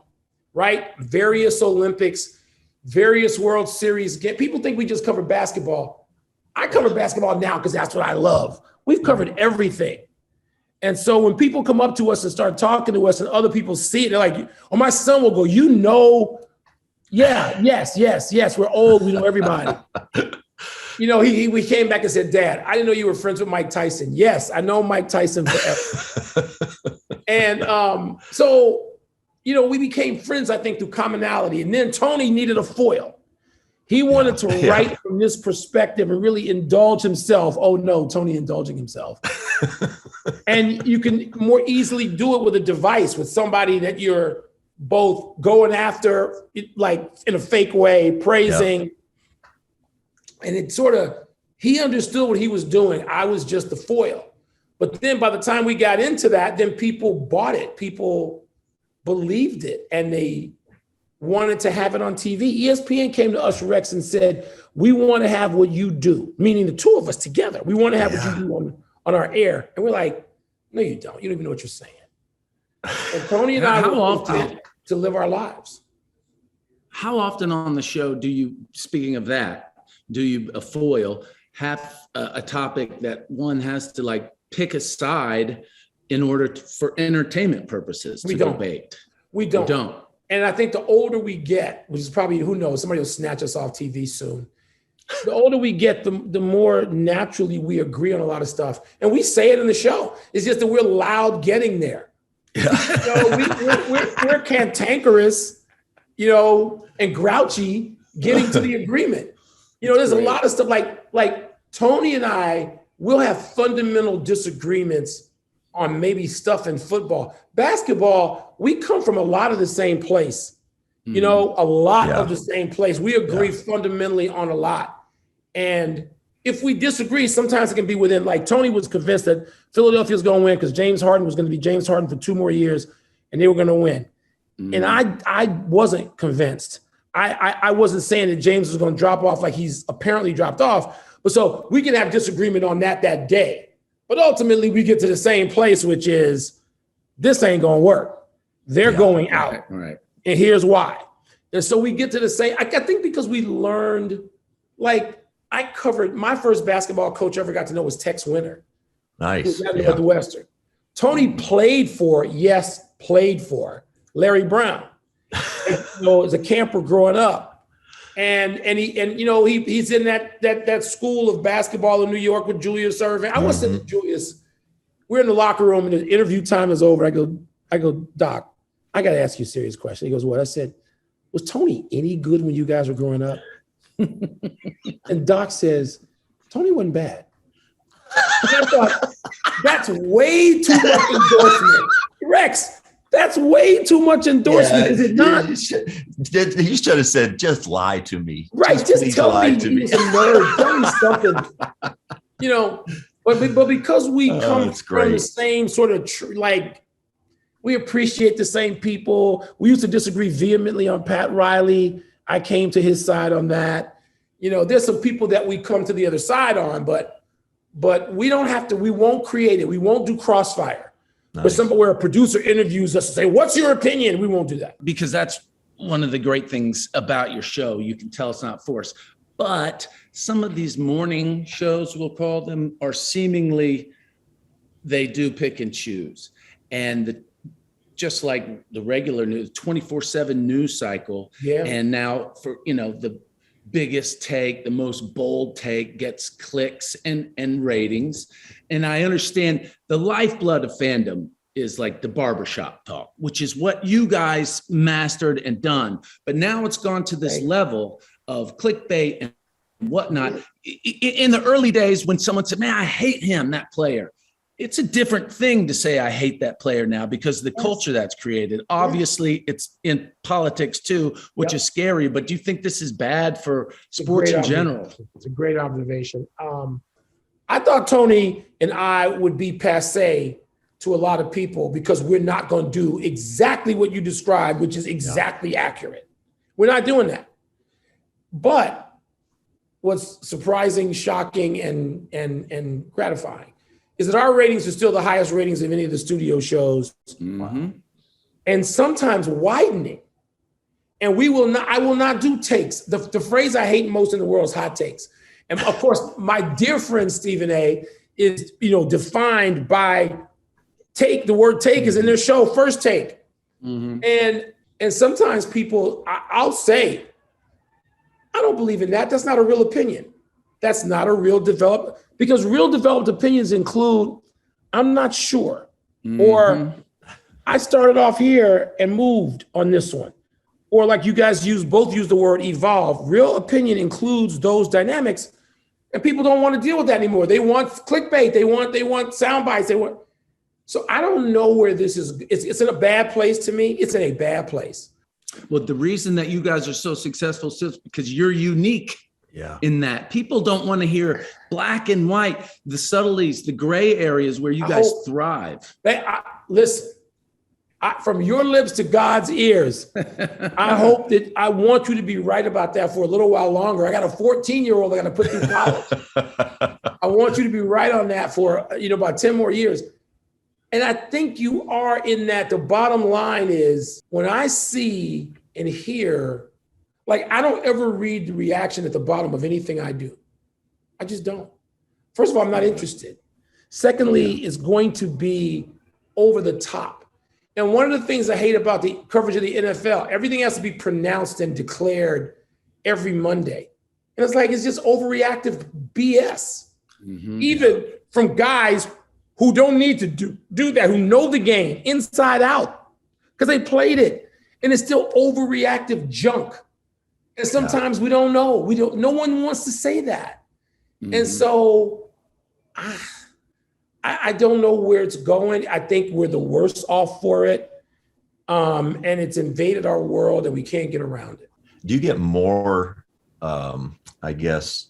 Speaker 3: right? Various Olympics, various World Series. People think we just cover basketball. I cover basketball now because that's what I love. We've covered everything. And so when people come up to us and start talking to us and other people see it, they're like, oh, my son will go, yes, we're old, we know everybody. We came back and said, Dad, I didn't know you were friends with Mike Tyson. Yes, I know Mike Tyson forever. And we became friends, I think, through commonality. And then Tony needed a foil. He wanted to write from this perspective and really indulge himself. Oh, no, Tony indulging himself. And you can more easily do it with a device, with somebody that you're both going after, like in a fake way, praising. And it he understood what he was doing. I was just the foil. But then by the time we got into that, then people bought it. People believed it, and they wanted to have it on TV. ESPN came to us, Rex, and said, we want to have what you do, meaning the two of us together. We want to have what you do on our air. And we're like, no, you don't. You don't even know what you're saying. And Tony and I were to live our lives.
Speaker 2: How often on the show speaking of that, do you, a foil, have a topic that one has to pick a side in order for entertainment purposes to debate?
Speaker 3: We don't. And I think the older we get, which is probably, who knows, somebody will snatch us off TV soon. The older we get, the more naturally we agree on a lot of stuff. And we say it in the show. It's just that we're loud getting there. Yeah. We're cantankerous, and grouchy getting to the agreement. There's a lot of stuff like Tony and I will have fundamental disagreements on maybe stuff in football. Basketball, we come from a lot of the same place. You know, a lot of the same place. We agree fundamentally on a lot. And if we disagree, sometimes it can be within, like Tony was convinced that Philadelphia was going to win because James Harden was going to be James Harden for 2 more years and they were going to win. And I wasn't convinced. I wasn't saying that James was going to drop off like he's apparently dropped off. But so we can have disagreement on that day. But ultimately we get to the same place, which is this ain't going to work. They're going out.
Speaker 2: Right.
Speaker 3: And here's why. And so we get to the same, I think because we learned, like I covered, my first basketball coach I ever got to know was Tex Winter.
Speaker 1: Nice.
Speaker 3: At the Western. Tony played for Larry Brown. And, you know, as a camper growing up. And he's in that school of basketball in New York with Julius Erving. I was sitting with Julius. We're in the locker room and the interview time is over. I go, Doc, I got to ask you a serious question. He goes, what? I said, was Tony any good when you guys were growing up? And Doc says, Tony wasn't bad. And I thought, that's way too much endorsement. Rex, that's way too much endorsement, is it not?
Speaker 1: You should have said, just lie to me.
Speaker 3: Right, just tell me he's a nerd. Tell me something. You know, but because we come from the same sort of, we appreciate the same people. We used to disagree vehemently on Pat Riley. I came to his side on that. You know, there's some people that we come to the other side on, but we don't have to, we won't create it. We won't do crossfire. Nice. Where a producer interviews us and say, what's your opinion? We won't do that.
Speaker 2: Because that's one of the great things about your show. You can tell it's not forced. But some of these morning shows, we'll call them, are seemingly, they do pick and choose. And just like the regular news, 24/7 news cycle. Yeah. And now for, the biggest take, the most bold take gets clicks and ratings. And I understand the lifeblood of fandom is like the barbershop talk, which is what you guys mastered and done. But now it's gone to this level of clickbait and whatnot. In the early days when someone said, man, I hate him, that player. It's a different thing to say I hate that player now because of the culture that's created. Obviously, it's in politics too, which is scary. But do you think this is bad for sports in general?
Speaker 3: It's a great observation. I thought Tony and I would be passé to a lot of people because we're not going to do exactly what you described, which is exactly accurate. We're not doing that. But what's surprising, shocking, and gratifying is that our ratings are still the highest ratings of any of the studio shows, and sometimes widening. And I will not do takes. The phrase I hate most in the world is hot takes. And of course, my dear friend Stephen A. is defined by take. The word take is in their show, First Take. And sometimes people, I'll say, I don't believe in that. That's not a real opinion. That's not a real developed, because real developed opinions include, I'm not sure, or I started off here and moved on this one. Or like you guys both use the word evolve. Real opinion includes those dynamics, and people don't want to deal with that anymore. They want clickbait. They want sound bites. So I don't know where this is. It's in a bad place to me. It's in a bad place.
Speaker 2: Well, the reason that you guys are so successful is because you're unique. In that people don't want to hear black and white, the subtleties, the gray areas where you guys thrive.
Speaker 3: Listen, from your lips to God's ears, I want you to be right about that for a little while longer. I got a 14-year-old I got to put through college. I want you to be right on that for about 10 more years. And I think you are in that. The bottom line is when I see and hear, like, I don't ever read the reaction at the bottom of anything I do. I just don't. First of all, I'm not interested. Secondly, it's going to be over the top. And one of the things I hate about the coverage of the NFL, everything has to be pronounced and declared every Monday. And it's like, it's just overreactive BS. Even from guys who don't need to do that, who know the game inside out because they played it. And it's still overreactive junk. And sometimes we don't know. No one wants to say that. And so I don't know where it's going. I think we're the worse off for it. And it's invaded our world and we can't get around it.
Speaker 1: Do you get more, I guess,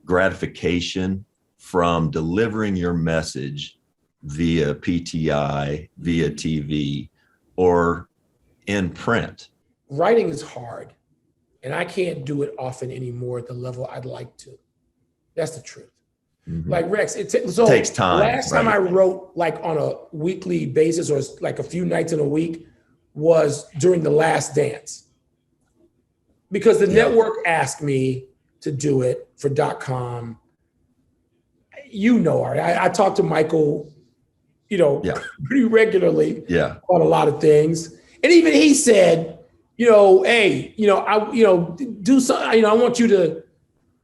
Speaker 1: gratification from delivering your message via PTI, via TV, or in print?
Speaker 3: Writing is hard, and I can't do it often anymore at the level I'd like to. That's the truth. Mm-hmm. Like Rex, it takes time. Last time I wrote like on a weekly basis or like a few nights in a week was during The Last Dance. Because the network asked me to do it for .com. You know, I talk to Michael, pretty regularly on a lot of things. And even he said, hey, do something, I want you to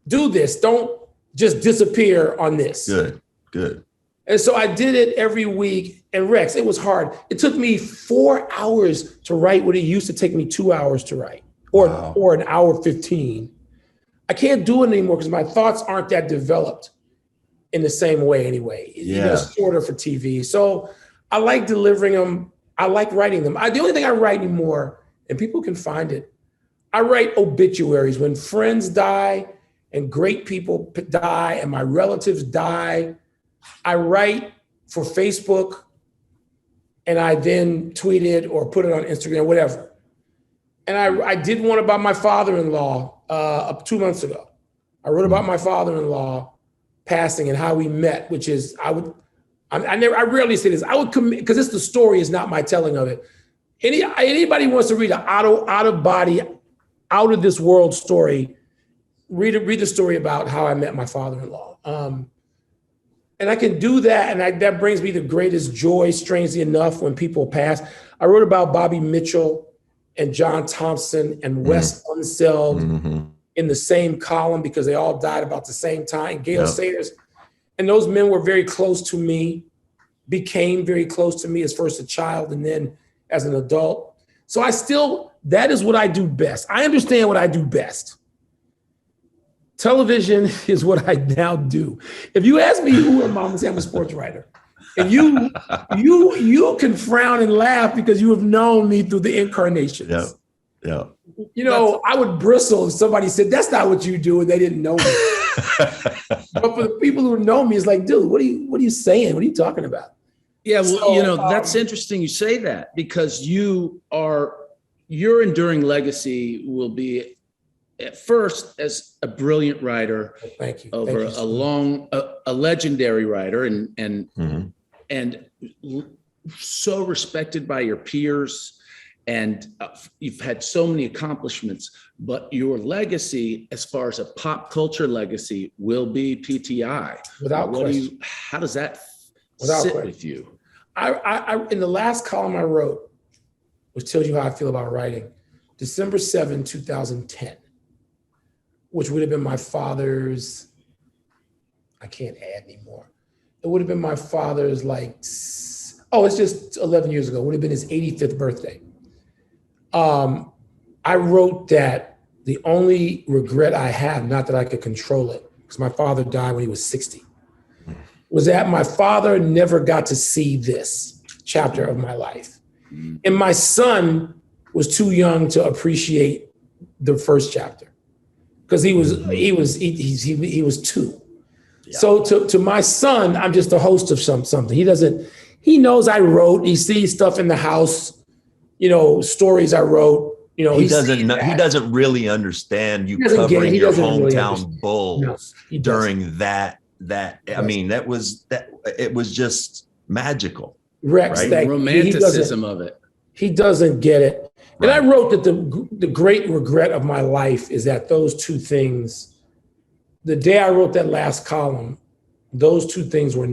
Speaker 3: do this. Don't just disappear on this.
Speaker 1: Good.
Speaker 3: And so I did it every week. And Rex, it was hard. It took me 4 hours to write what it used to take me 2 hours to write, or an hour 15. I can't do it anymore because my thoughts aren't that developed in the same way anyway. It's shorter for TV. So I like delivering them. I like writing them. The only thing I write anymore, and people can find it, I write obituaries. When friends die and great people die and my relatives die, I write for Facebook and I then tweet it or put it on Instagram, whatever. And I did one about my father-in-law 2 months ago. I wrote about my father-in-law passing and how we met, which is, I rarely say this. I would commit, because it's the story, is not my telling of it. Anybody wants to read an out of body, out of this world story, read the story about how I met my father-in-law. And I can do that, and that brings me the greatest joy, strangely enough, when people pass. I wrote about Bobby Mitchell and John Thompson and Wes Unseld in the same column because they all died about the same time. Gail Sayers. And those men were very close to me, became very close to me as first a child and then as an adult. So that is what I do best. I understand what I do best. Television is what I now do. If you ask me who am I, I'm gonna say I'm a sports writer. And you can frown and laugh because you have known me through the incarnations.
Speaker 1: Yeah.
Speaker 3: I would bristle if somebody said, that's not what you do, and they didn't know me. But for the people who know me, it's like, dude, what are you saying? What are you talking about?
Speaker 2: Yeah, well, that's interesting you say that, because your enduring legacy will be at first as a brilliant writer.
Speaker 3: Thank you.
Speaker 2: Over a legendary writer and so respected by your peers. And you've had so many accomplishments, but your legacy, as far as a pop culture legacy, will be PTI.
Speaker 3: Without question.
Speaker 2: How does that sit with you?
Speaker 3: I in the last column I wrote, which tells you how I feel about writing, December 7, 2010, which would have been my father's, I can't add anymore. It would have been my father's it's just 11 years ago. It would have been his 85th birthday. I wrote that the only regret I have, not that I could control it, because my father died when he was 60, was that my father never got to see this chapter of my life. And my son was too young to appreciate the first chapter because he was 2. Yeah. So to my son, I'm just a host of something. He knows I wrote, he sees stuff in the house, stories I wrote,
Speaker 1: he doesn't really understand you covering your hometown Bulls during that. I mean, it was just magical.
Speaker 3: Rex,
Speaker 1: right?
Speaker 2: The romanticism of it.
Speaker 3: He doesn't get it. Right. And I wrote that the great regret of my life is that those two things, the day I wrote that last column, those two things were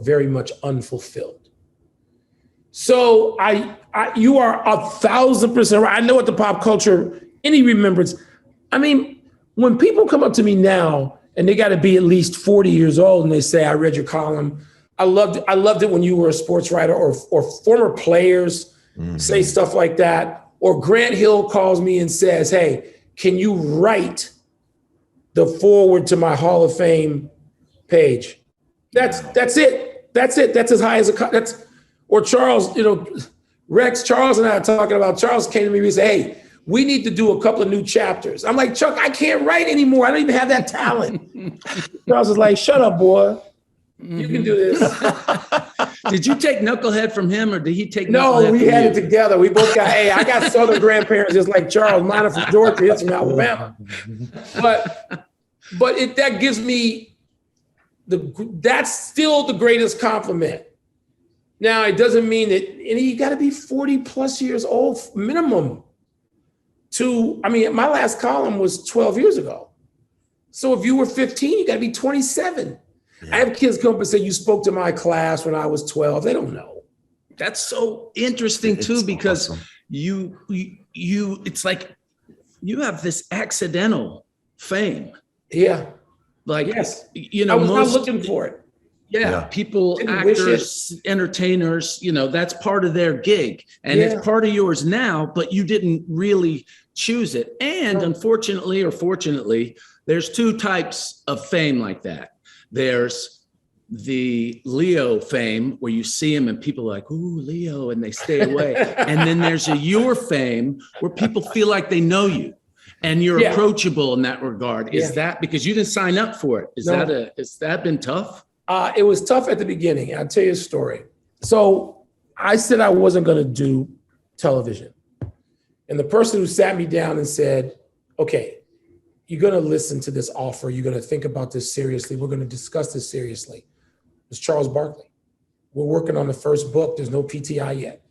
Speaker 3: very much unfulfilled. So you are 1,000% right. I know what the pop culture, any remembrance. I mean, when people come up to me now and they got to be at least 40 years old and they say, I read your column. I loved it when you were a sports writer, or former players say stuff like that. Or Grant Hill calls me and says, hey, can you write the forward to my Hall of Fame page? That's it. That's as high as or Charles, Charles and I are talking about, Charles came to me and said, hey, we need to do a couple of new chapters. I'm like, Chuck, I can't write anymore. I don't even have that talent. Charles was like, shut up, boy. You can do this.
Speaker 2: Did you take Knucklehead from him or did he take
Speaker 3: No,
Speaker 2: Knucklehead
Speaker 3: we
Speaker 2: from
Speaker 3: had
Speaker 2: you?
Speaker 3: it together. We both got, I got Southern grandparents just like Charles. Mine are from Georgia, his from Alabama. But that gives me, that's still the greatest compliment. Now, it doesn't mean that, and you got to be 40 plus years old minimum my last column was 12 years ago. So if you were 15, you got to be 27. Yeah. I have kids come up and say, you spoke to my class when I was 12. They don't know.
Speaker 2: That's so interesting too, because awesome. you it's like you have this accidental fame.
Speaker 3: Yeah.
Speaker 2: Like,
Speaker 3: yes.
Speaker 2: I
Speaker 3: was not looking for it.
Speaker 2: Yeah. People, actors, entertainers, that's part of their gig. And it's part of yours now, but you didn't really choose it. And unfortunately or fortunately, there's two types of fame like that. There's the Leo fame where you see him and people are like, ooh, Leo, and they stay away. And then there's your fame where people feel like they know you and you're approachable in that regard. Is that because you didn't sign up for it? Has that been tough?
Speaker 3: It was tough at the beginning. I'll tell you a story. So I said I wasn't going to do television. And the person who sat me down and said, okay, you're going to listen to this offer. You're going to think about this seriously. We're going to discuss this seriously. It's Charles Barkley. We're working on the first book. There's no PTI yet.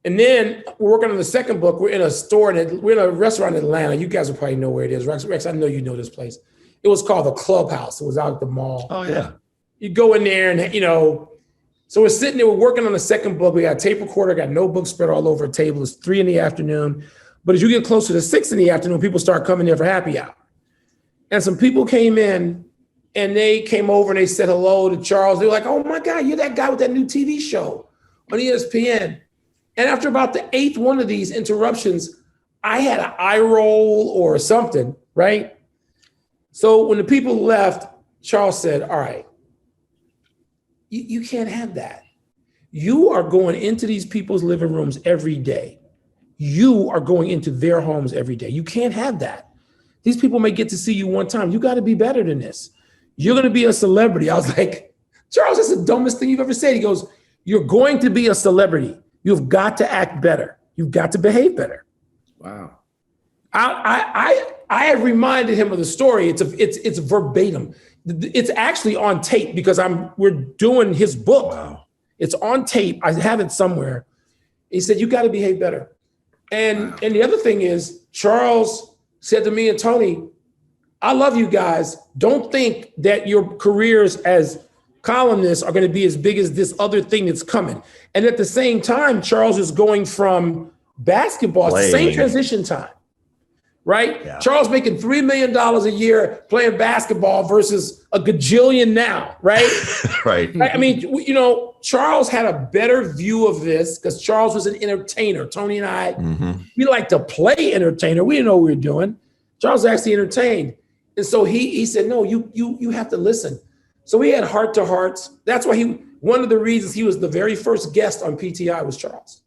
Speaker 3: And then we're working on the second book. We're in a store, we're in a restaurant in Atlanta. You guys will probably know where it is. Rex, I know you know this place. It was called the Clubhouse. It was out at the mall.
Speaker 2: Oh, yeah.
Speaker 3: You go in there and, so we're sitting there, we're working on the second book. We got a tape recorder, got notebooks spread all over a table. It's 3 p.m. But as you get closer to 6 p.m, people start coming there for happy hour. And some people came in and they came over and they said hello to Charles. They were like, oh my God, you're that guy with that new TV show on ESPN. And after about the 8th one of these interruptions, I had an eye roll or something, right? So when the people left, Charles said, all right, you can't have that. You are going into these people's living rooms every day. You are going into their homes every day. You can't have that. These people may get to see you one time. You got to be better than this. You're going to be a celebrity. I was like, Charles, that's the dumbest thing you've ever said. He goes, you're going to be a celebrity. You've got to act better. You've got to behave better.
Speaker 2: Wow.
Speaker 3: I have reminded him of the story. It's verbatim. It's actually on tape because we're doing his book. Wow. It's on tape. I have it somewhere. He said, you got to behave better. And the other thing is, Charles said to me and Tony, I love you guys. Don't think that your careers as columnists are going to be as big as this other thing that's coming. And at the same time, Charles is going from basketball, it's the same transition time, right? Yeah. Charles making $3 million a year playing basketball versus a gajillion now, right?
Speaker 1: Right.
Speaker 3: I mean, Charles had a better view of this because Charles was an entertainer. Tony and I, we like to play entertainer. We didn't know what we were doing. Charles actually entertained. And so he said, no, you have to listen. So we had heart-to-hearts. That's why one of the reasons he was the very first guest on PTI was Charles.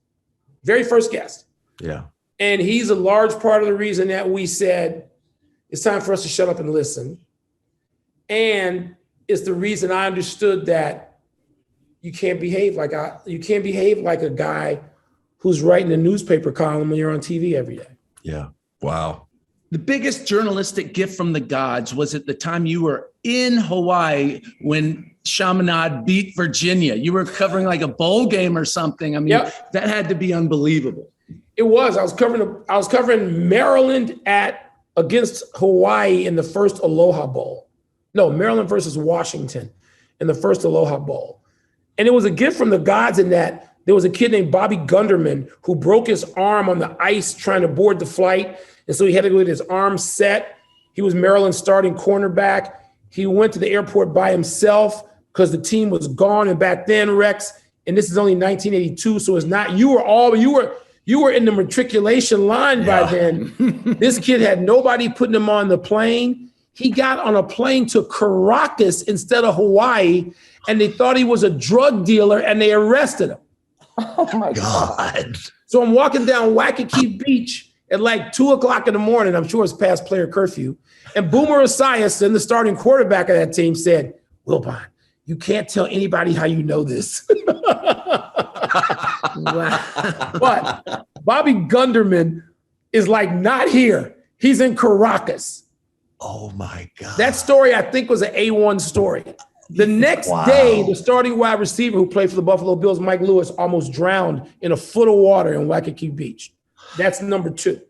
Speaker 3: Very first guest.
Speaker 1: Yeah.
Speaker 3: And he's a large part of the reason that we said, it's time for us to shut up and listen. And it's the reason I understood that you can't behave like a guy who's writing a newspaper column when you're on TV every day.
Speaker 1: Yeah. Wow.
Speaker 2: The biggest journalistic gift from the gods was at the time you were in Hawaii when Chaminade beat Virginia. You were covering like a bowl game or something. I mean, That had to be unbelievable.
Speaker 3: It was. I was covering Maryland against Hawaii in the first Aloha Bowl. No, Maryland versus Washington in the first Aloha Bowl. And it was a gift from the gods in that there was a kid named Bobby Gunderman who broke his arm on the ice trying to board the flight. And so he had to go get his arm set. He was Maryland's starting cornerback. He went to the airport by himself because the team was gone. And back then, Rex, and this is only 1982, so it's not, you were in the matriculation line by then. This kid had nobody putting him on the plane. He got on a plane to Caracas instead of Hawaii, and they thought he was a drug dealer, and they arrested him. Oh my
Speaker 1: God.
Speaker 3: So I'm walking down Waikiki Beach at like 2:00 in the morning. I'm sure it's past player curfew. And Boomer Esiason, the starting quarterback of that team, said, Wilbon, you can't tell anybody how you know this. But Bobby Gunderman is like not here. He's in Caracas.
Speaker 1: Oh my God.
Speaker 3: That story, I think, was an A1 story. The next day, the starting wide receiver who played for the Buffalo Bills, Mike Lewis, almost drowned in a foot of water in Waikiki Beach. That's number 2.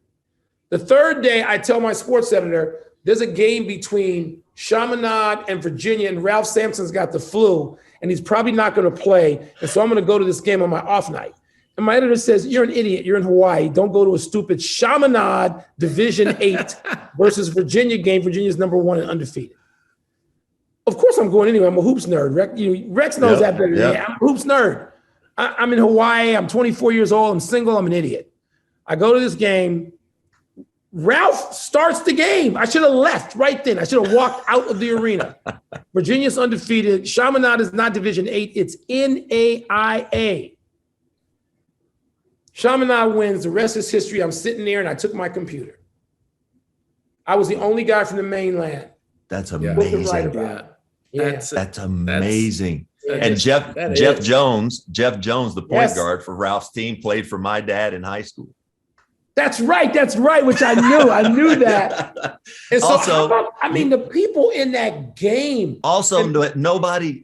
Speaker 3: The third day, I tell my sports editor, there's a game between Chaminade and Virginia, and Ralph Sampson's got the flu, and he's probably not going to play. And so I'm going to go to this game on my off night. And my editor says, you're an idiot. You're in Hawaii. Don't go to a stupid Chaminade Division 8 versus Virginia game. Virginia's number 1 and undefeated. Of course I'm going anyway. I'm a hoops nerd. Rex knows that better than me. I'm a hoops nerd. I'm in Hawaii. I'm 24 years old. I'm single. I'm an idiot. I go to this game. Ralph starts the game. I should have left right then. I should have walked out of the arena. Virginia's undefeated. Chaminade is not Division 8. It's NAIA. Chaminade wins. The rest is history. I'm sitting there and I took my computer. I was the only guy from the mainland.
Speaker 1: That's amazing. That's amazing. And Jeff Jones, the point guard for Ralph's team, played for my dad in high school.
Speaker 3: That's right, which I knew. I knew that. And so, also, the people in that game. Also,
Speaker 1: nobody,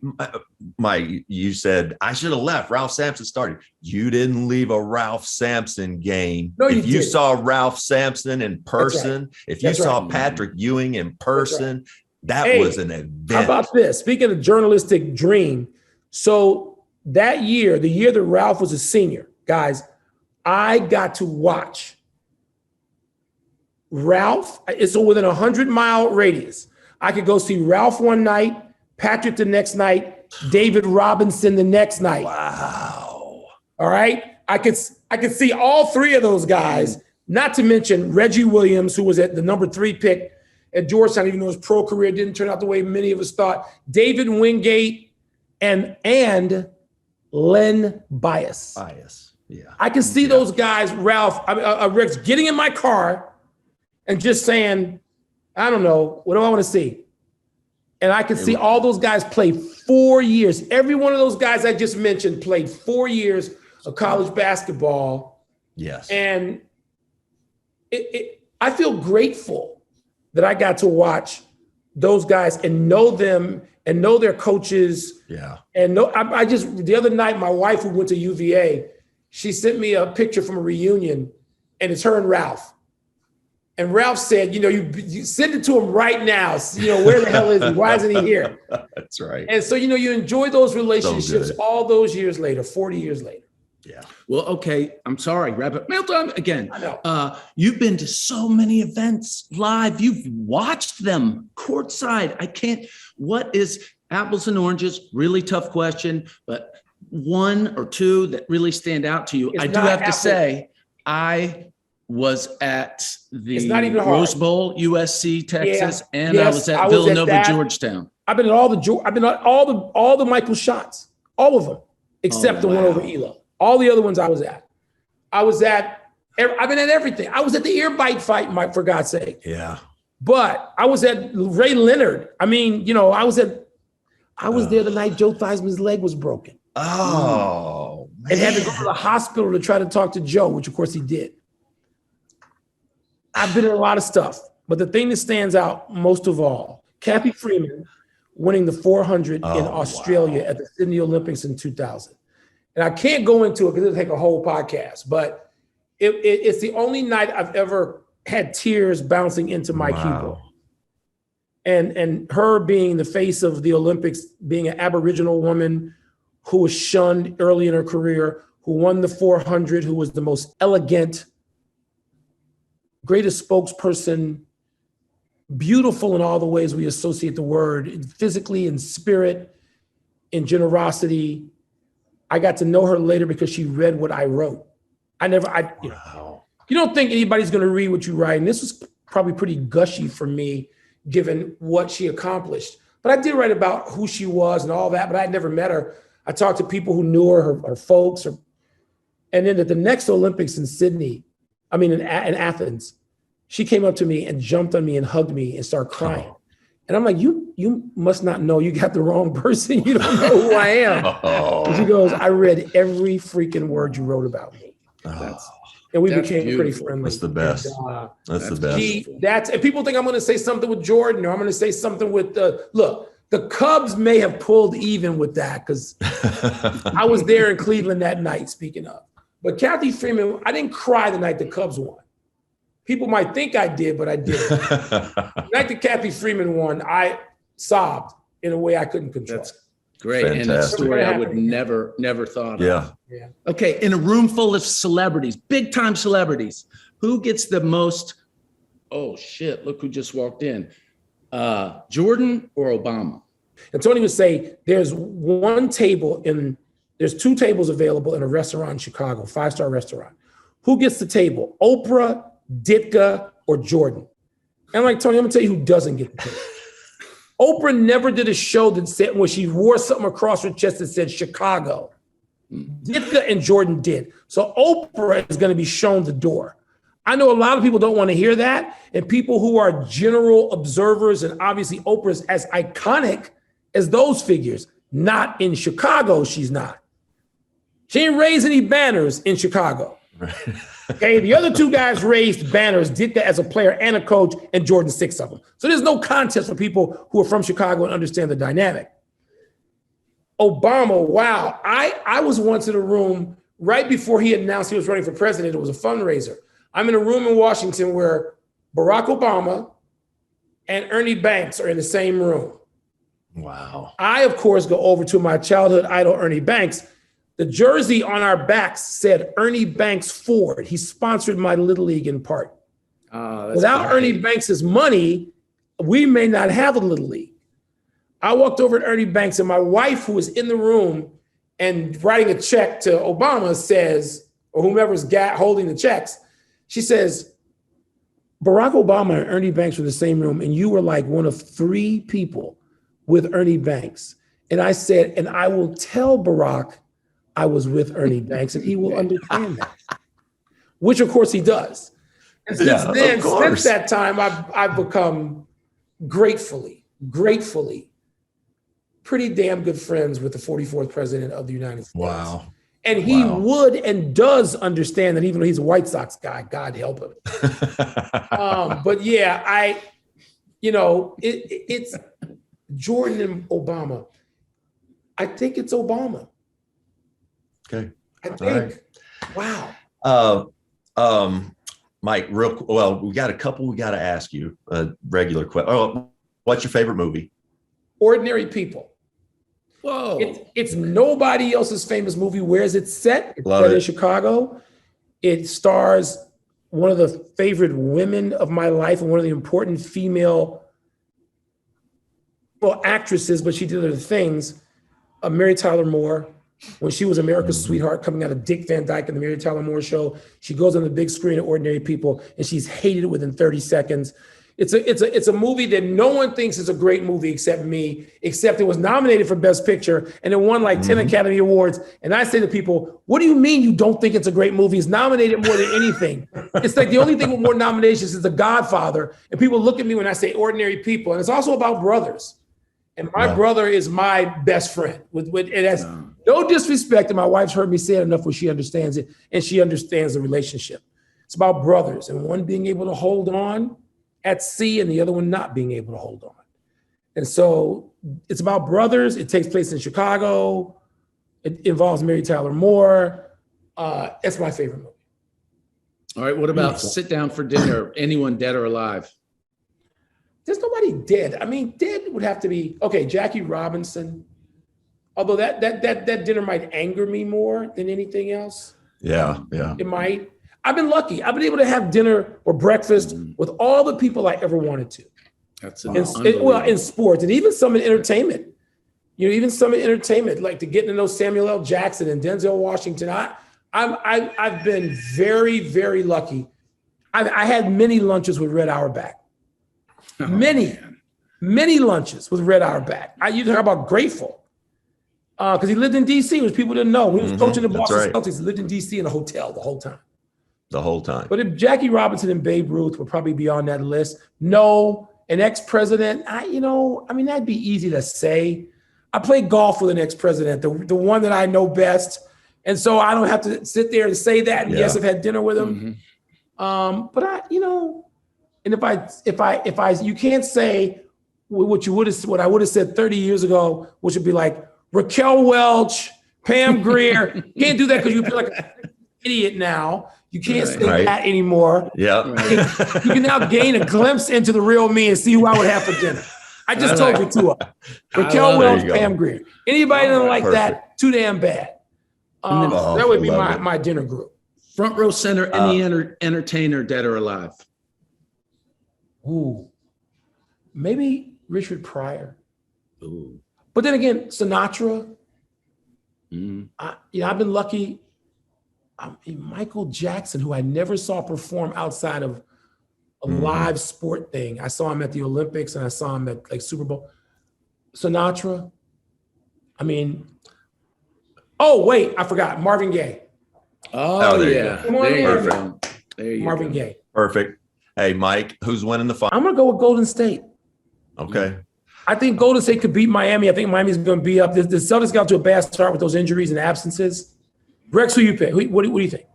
Speaker 1: you said, I should have left. Ralph Sampson started. You didn't leave a Ralph Sampson game.
Speaker 3: No,
Speaker 1: if you saw Ralph Sampson in person, if you saw Patrick Ewing in person, that was an event.
Speaker 3: How about this? Speaking of journalistic dream, so that year, the year that Ralph was a senior, guys, I got to watch Ralph. It's within 100-mile radius. I could go see Ralph one night, Patrick the next night, David Robinson the next night.
Speaker 1: Wow.
Speaker 3: All right. I could see all 3 of those guys, not to mention Reggie Williams, who was at the number 3 pick at Georgetown, even though his pro career didn't turn out the way many of us thought. David Wingate and Len Bias.
Speaker 1: Yeah.
Speaker 3: I can see those guys, Rex, getting in my car and just saying, I don't know, what do I want to see? And I can see all those guys play 4 years. Every one of those guys I just mentioned played 4 years of college basketball.
Speaker 1: Yes.
Speaker 3: And I feel grateful that I got to watch those guys and know them and know their coaches.
Speaker 1: Yeah. And
Speaker 3: the other night, my wife who went to UVA, she sent me a picture from a reunion, and it's her and Ralph. And Ralph said, you send it to him right now. Where the hell is he? Why isn't he here?
Speaker 1: That's right.
Speaker 3: And so, you enjoy those relationships all those years later, 40 years later.
Speaker 1: Yeah.
Speaker 2: Well, okay. I'm sorry. Wrap it. Mail time again.
Speaker 3: I know.
Speaker 2: You've been to so many events live. You've watched them courtside. What is apples and oranges? Really tough question, but 1 or 2 that really stand out to you. I do have to say, I was at the Rose Bowl, USC, Texas, and I was at Villanova, Georgetown. I've been at all the Michael shots, all of them, except the one over Elo. All the other ones I was at. I've been at everything. I was at the ear bite fight, Mike, for God's sake.
Speaker 1: Yeah.
Speaker 3: But I was at Ray Leonard. I was there the night Joe Theismann's leg was broken.
Speaker 1: Oh, man.
Speaker 3: And had to go to the hospital to try to talk to Joe, which of course he did. I've been in a lot of stuff, but the thing that stands out most of all, Kathy Freeman winning the 400 in Australia at the Sydney Olympics in 2000. And I can't go into it because it'll take a whole podcast, but it's the only night I've ever had tears bouncing into my keyboard. And her being the face of the Olympics, being an Aboriginal woman who was shunned early in her career, who won the 400, who was the most elegant, greatest spokesperson, beautiful in all the ways we associate the word, physically, in spirit, in generosity. I got to know her later because she read what I wrote. You don't think anybody's going to read what you write. And this was probably pretty gushy for me, given what she accomplished. But I did write about who she was and all that, but I had never met her. I talked to people who knew her folks, And then at the next Olympics in in Athens, she came up to me and jumped on me and hugged me and started crying. Oh. And I'm like, you must not know, you got the wrong person. You don't know who I am. Oh. And she goes, I read every freaking word you wrote about me. And we became beautiful. Pretty friendly.
Speaker 1: That's the best. And, that's the best.
Speaker 3: And people think I'm going to say something with Jordan, or I'm going to say something with look, the Cubs may have pulled even with that because I was there in Cleveland that night, speaking of. But Kathy Freeman, I didn't cry the night the Cubs won. People might think I did, but I didn't. The night that Kathy Freeman won, I sobbed in a way I couldn't control.
Speaker 2: That's great. Fantastic. And a story I would never thought of.
Speaker 3: Yeah.
Speaker 2: Okay, in a room full of celebrities, big time celebrities, who gets the most, oh shit, look who just walked in. Jordan or Obama?
Speaker 3: And Tony would say there's two tables available in a restaurant in Chicago, 5-star restaurant. Who gets the table? Oprah, Ditka, or Jordan? And I'm like, Tony, I'm gonna tell you who doesn't get the table. Oprah never did a show that said, where she wore something across her chest that said Chicago. Ditka and Jordan did. So Oprah is gonna be shown the door. I know a lot of people don't want to hear that, and people who are general observers, and obviously Oprah's as iconic as those figures, not in Chicago, she's not. She ain't raised any banners in Chicago. Right. Okay, the other two guys raised banners, Ditka as a player and a coach, and Jordan 6 of them. So there's no contest for people who are from Chicago and understand the dynamic. Obama, wow. I was once in a room right before he announced he was running for president. It was a fundraiser. I'm in a room in Washington where Barack Obama and Ernie Banks are in the same room.
Speaker 1: Wow.
Speaker 3: I, of course, go over to my childhood idol, Ernie Banks. The jersey on our backs said Ernie Banks Ford. He sponsored my Little League in part. Without great. Ernie Banks' money, we may not have a Little League. I walked over to Ernie Banks, and my wife, who was in the room and writing a check to Obama, says, or whomever's holding the checks, she says, Barack Obama and Ernie Banks were in the same room, and you were like one of 3 people with Ernie Banks. And I said, and I will tell Barack I was with Ernie Banks, and he will understand that, which of course he does. And since that time, I've become gratefully, pretty damn good friends with the 44th president of the United States.
Speaker 1: Wow.
Speaker 3: And he would and does understand that, even though he's a White Sox guy, God help him. But yeah, it's Jordan and Obama. I think it's Obama.
Speaker 1: Okay.
Speaker 3: I think. Wow.
Speaker 1: Mike, we got a couple we got to ask you. Regular question. Oh, what's your favorite movie?
Speaker 3: Ordinary People. Whoa. It's nobody else's famous movie. Where is it set? It's set in Chicago. It stars one of the favorite women of my life and one of the important female actresses, but she did other things. Mary Tyler Moore, when she was America's sweetheart, coming out of Dick Van Dyke and the Mary Tyler Moore Show. She goes on the big screen at Ordinary People, and she's hated within 30 seconds. It's a movie that no one thinks is a great movie except me, except it was nominated for Best Picture, and it won like 10 Academy Awards. And I say to people, what do you mean you don't think it's a great movie? It's nominated more than anything. It's like the only thing with more nominations is The Godfather. And people look at me when I say Ordinary People. And it's also about brothers. And my brother is my best friend. It has no disrespect, and my wife's heard me say it enough where she understands it, and she understands the relationship. It's about brothers, and one being able to hold on at sea and the other one not being able to hold on. And so it's about brothers. It takes place in Chicago. It involves Mary Tyler Moore. It's my favorite movie.
Speaker 2: All right, what about Sit Down for Dinner? Anyone dead or alive?
Speaker 3: There's nobody dead. I mean, dead would have to be, Jackie Robinson. Although that dinner might anger me more than anything else.
Speaker 1: Yeah.
Speaker 3: It might. I've been lucky. I've been able to have dinner or breakfast with all the people I ever wanted to.
Speaker 2: That's
Speaker 3: in sports and even some in entertainment. Like to get to know Samuel L. Jackson and Denzel Washington. I've been very, very lucky. I had many lunches with Red Auerbach. Many lunches with Red Auerbach. You talk about grateful. because he lived in D.C., which people didn't know. When he was coaching the Boston
Speaker 1: right.
Speaker 3: Celtics, he lived in D.C. in a hotel the whole time.
Speaker 1: The whole time.
Speaker 3: But if Jackie Robinson and Babe Ruth would probably be on that list. No, an ex-president, that'd be easy to say. I played golf with an ex-president, the one that I know best. And so I don't have to sit there and say that. And yes, I've had dinner with him. But and if I, you can't say what I would have said 30 years ago, which would be like Raquel Welch, Pam Grier. You can't do that because you feel like an idiot now. You can't say that anymore.
Speaker 1: Yeah.
Speaker 3: You can now gain a glimpse into the real me and see who I would have for dinner. I just told you two of them. Raquel Welch, Pam Grier. Anybody that don't like that, too damn bad. That would be my dinner group.
Speaker 2: Front row center, any entertainer, dead or alive.
Speaker 3: Ooh. Maybe Richard Pryor.
Speaker 2: Ooh.
Speaker 3: But then again, Sinatra. I've been lucky. Michael Jackson, who I never saw perform outside of a live sport thing. I saw him at the Olympics and I saw him at like Super Bowl. Sinatra. Oh, wait, I forgot. Marvin Gaye.
Speaker 2: Oh, yeah.
Speaker 3: There you Marvin Gaye.
Speaker 1: Perfect. Hey, Mike, who's winning the final?
Speaker 3: I'm going to go with Golden State.
Speaker 1: Okay.
Speaker 3: I think Golden State could beat Miami. I think Miami's going to be up. The Celtics got to a bad start with those injuries and absences. Rex, who you pick? What do you think?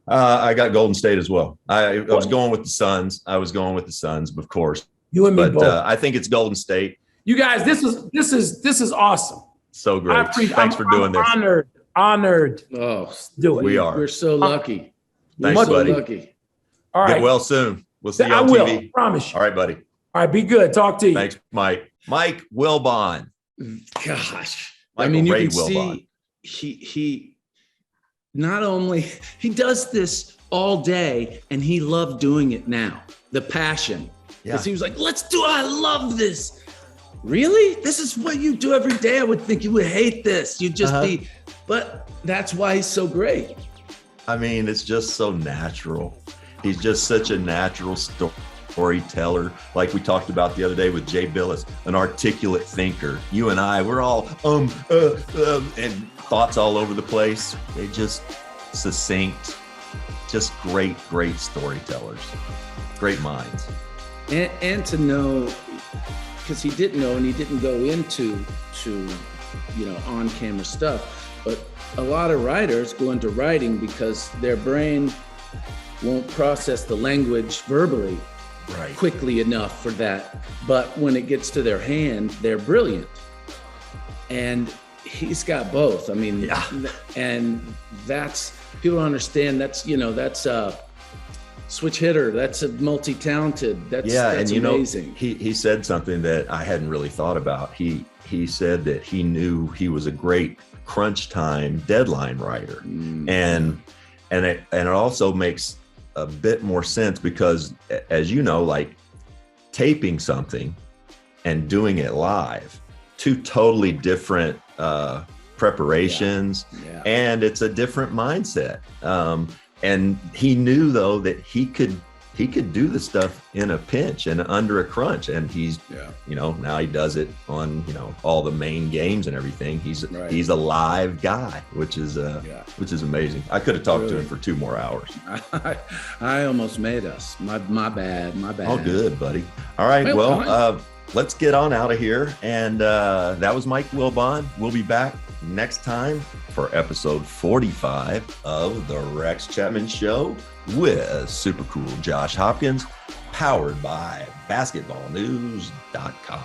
Speaker 1: I got Golden State as well. I was going with the Suns. Of course.
Speaker 3: You and me both.
Speaker 1: I think it's Golden State.
Speaker 3: You guys, this is awesome.
Speaker 1: So great. Thanks for doing this.
Speaker 3: Honored.
Speaker 2: Oh,
Speaker 3: do it.
Speaker 2: We're so lucky.
Speaker 1: Thanks, buddy.
Speaker 2: Lucky.
Speaker 3: All right.
Speaker 1: Get well soon. We'll see you on
Speaker 3: TV. I
Speaker 1: will.
Speaker 3: Promise you.
Speaker 1: All right, buddy.
Speaker 3: All right. Be good. Talk to you.
Speaker 1: Thanks, Mike. Mike Wilbon.
Speaker 2: Gosh.
Speaker 1: Michael
Speaker 2: you
Speaker 1: Ray
Speaker 2: can
Speaker 1: Wilbon.
Speaker 2: see he not only he does this all day and he loved doing it now. The passion. Because he was like, I love this. Really? This is what you do every day. I would think you would hate this. You'd just be, but that's why he's so great.
Speaker 1: It's just so natural. He's just such a natural storyteller. Like we talked about the other day with Jay Billis, an articulate thinker. You and I, we're all and thoughts all over the place. They just succinct, just great storytellers, great minds.
Speaker 2: And to know, because he didn't know and he didn't go into on-camera stuff, but a lot of writers go into writing because their brain won't process the language verbally quickly enough for that. But when it gets to their hand, they're brilliant. And he's got both. And that's, people don't understand, that's switch hitter. That's a multi-talented. That's amazing.
Speaker 1: He said something that I hadn't really thought about. He said that he knew he was a great crunch time deadline writer. And it also makes a bit more sense because, as you know, like taping something and doing it live, two totally different preparations, and it's a different mindset. And he knew though that he could do the stuff in a pinch and under a crunch. And he's, now he does it on, all the main games and everything. He's a live guy, which is amazing. I could have talked to him for 2 more hours.
Speaker 2: I almost made us. My bad.
Speaker 1: All good, buddy. All right. Well, let's get on out of here. And that was Mike Wilbon. We'll be back next time for episode 45 of the Rex Chapman Show with super cool Josh Hopkins, powered by basketballnews.com.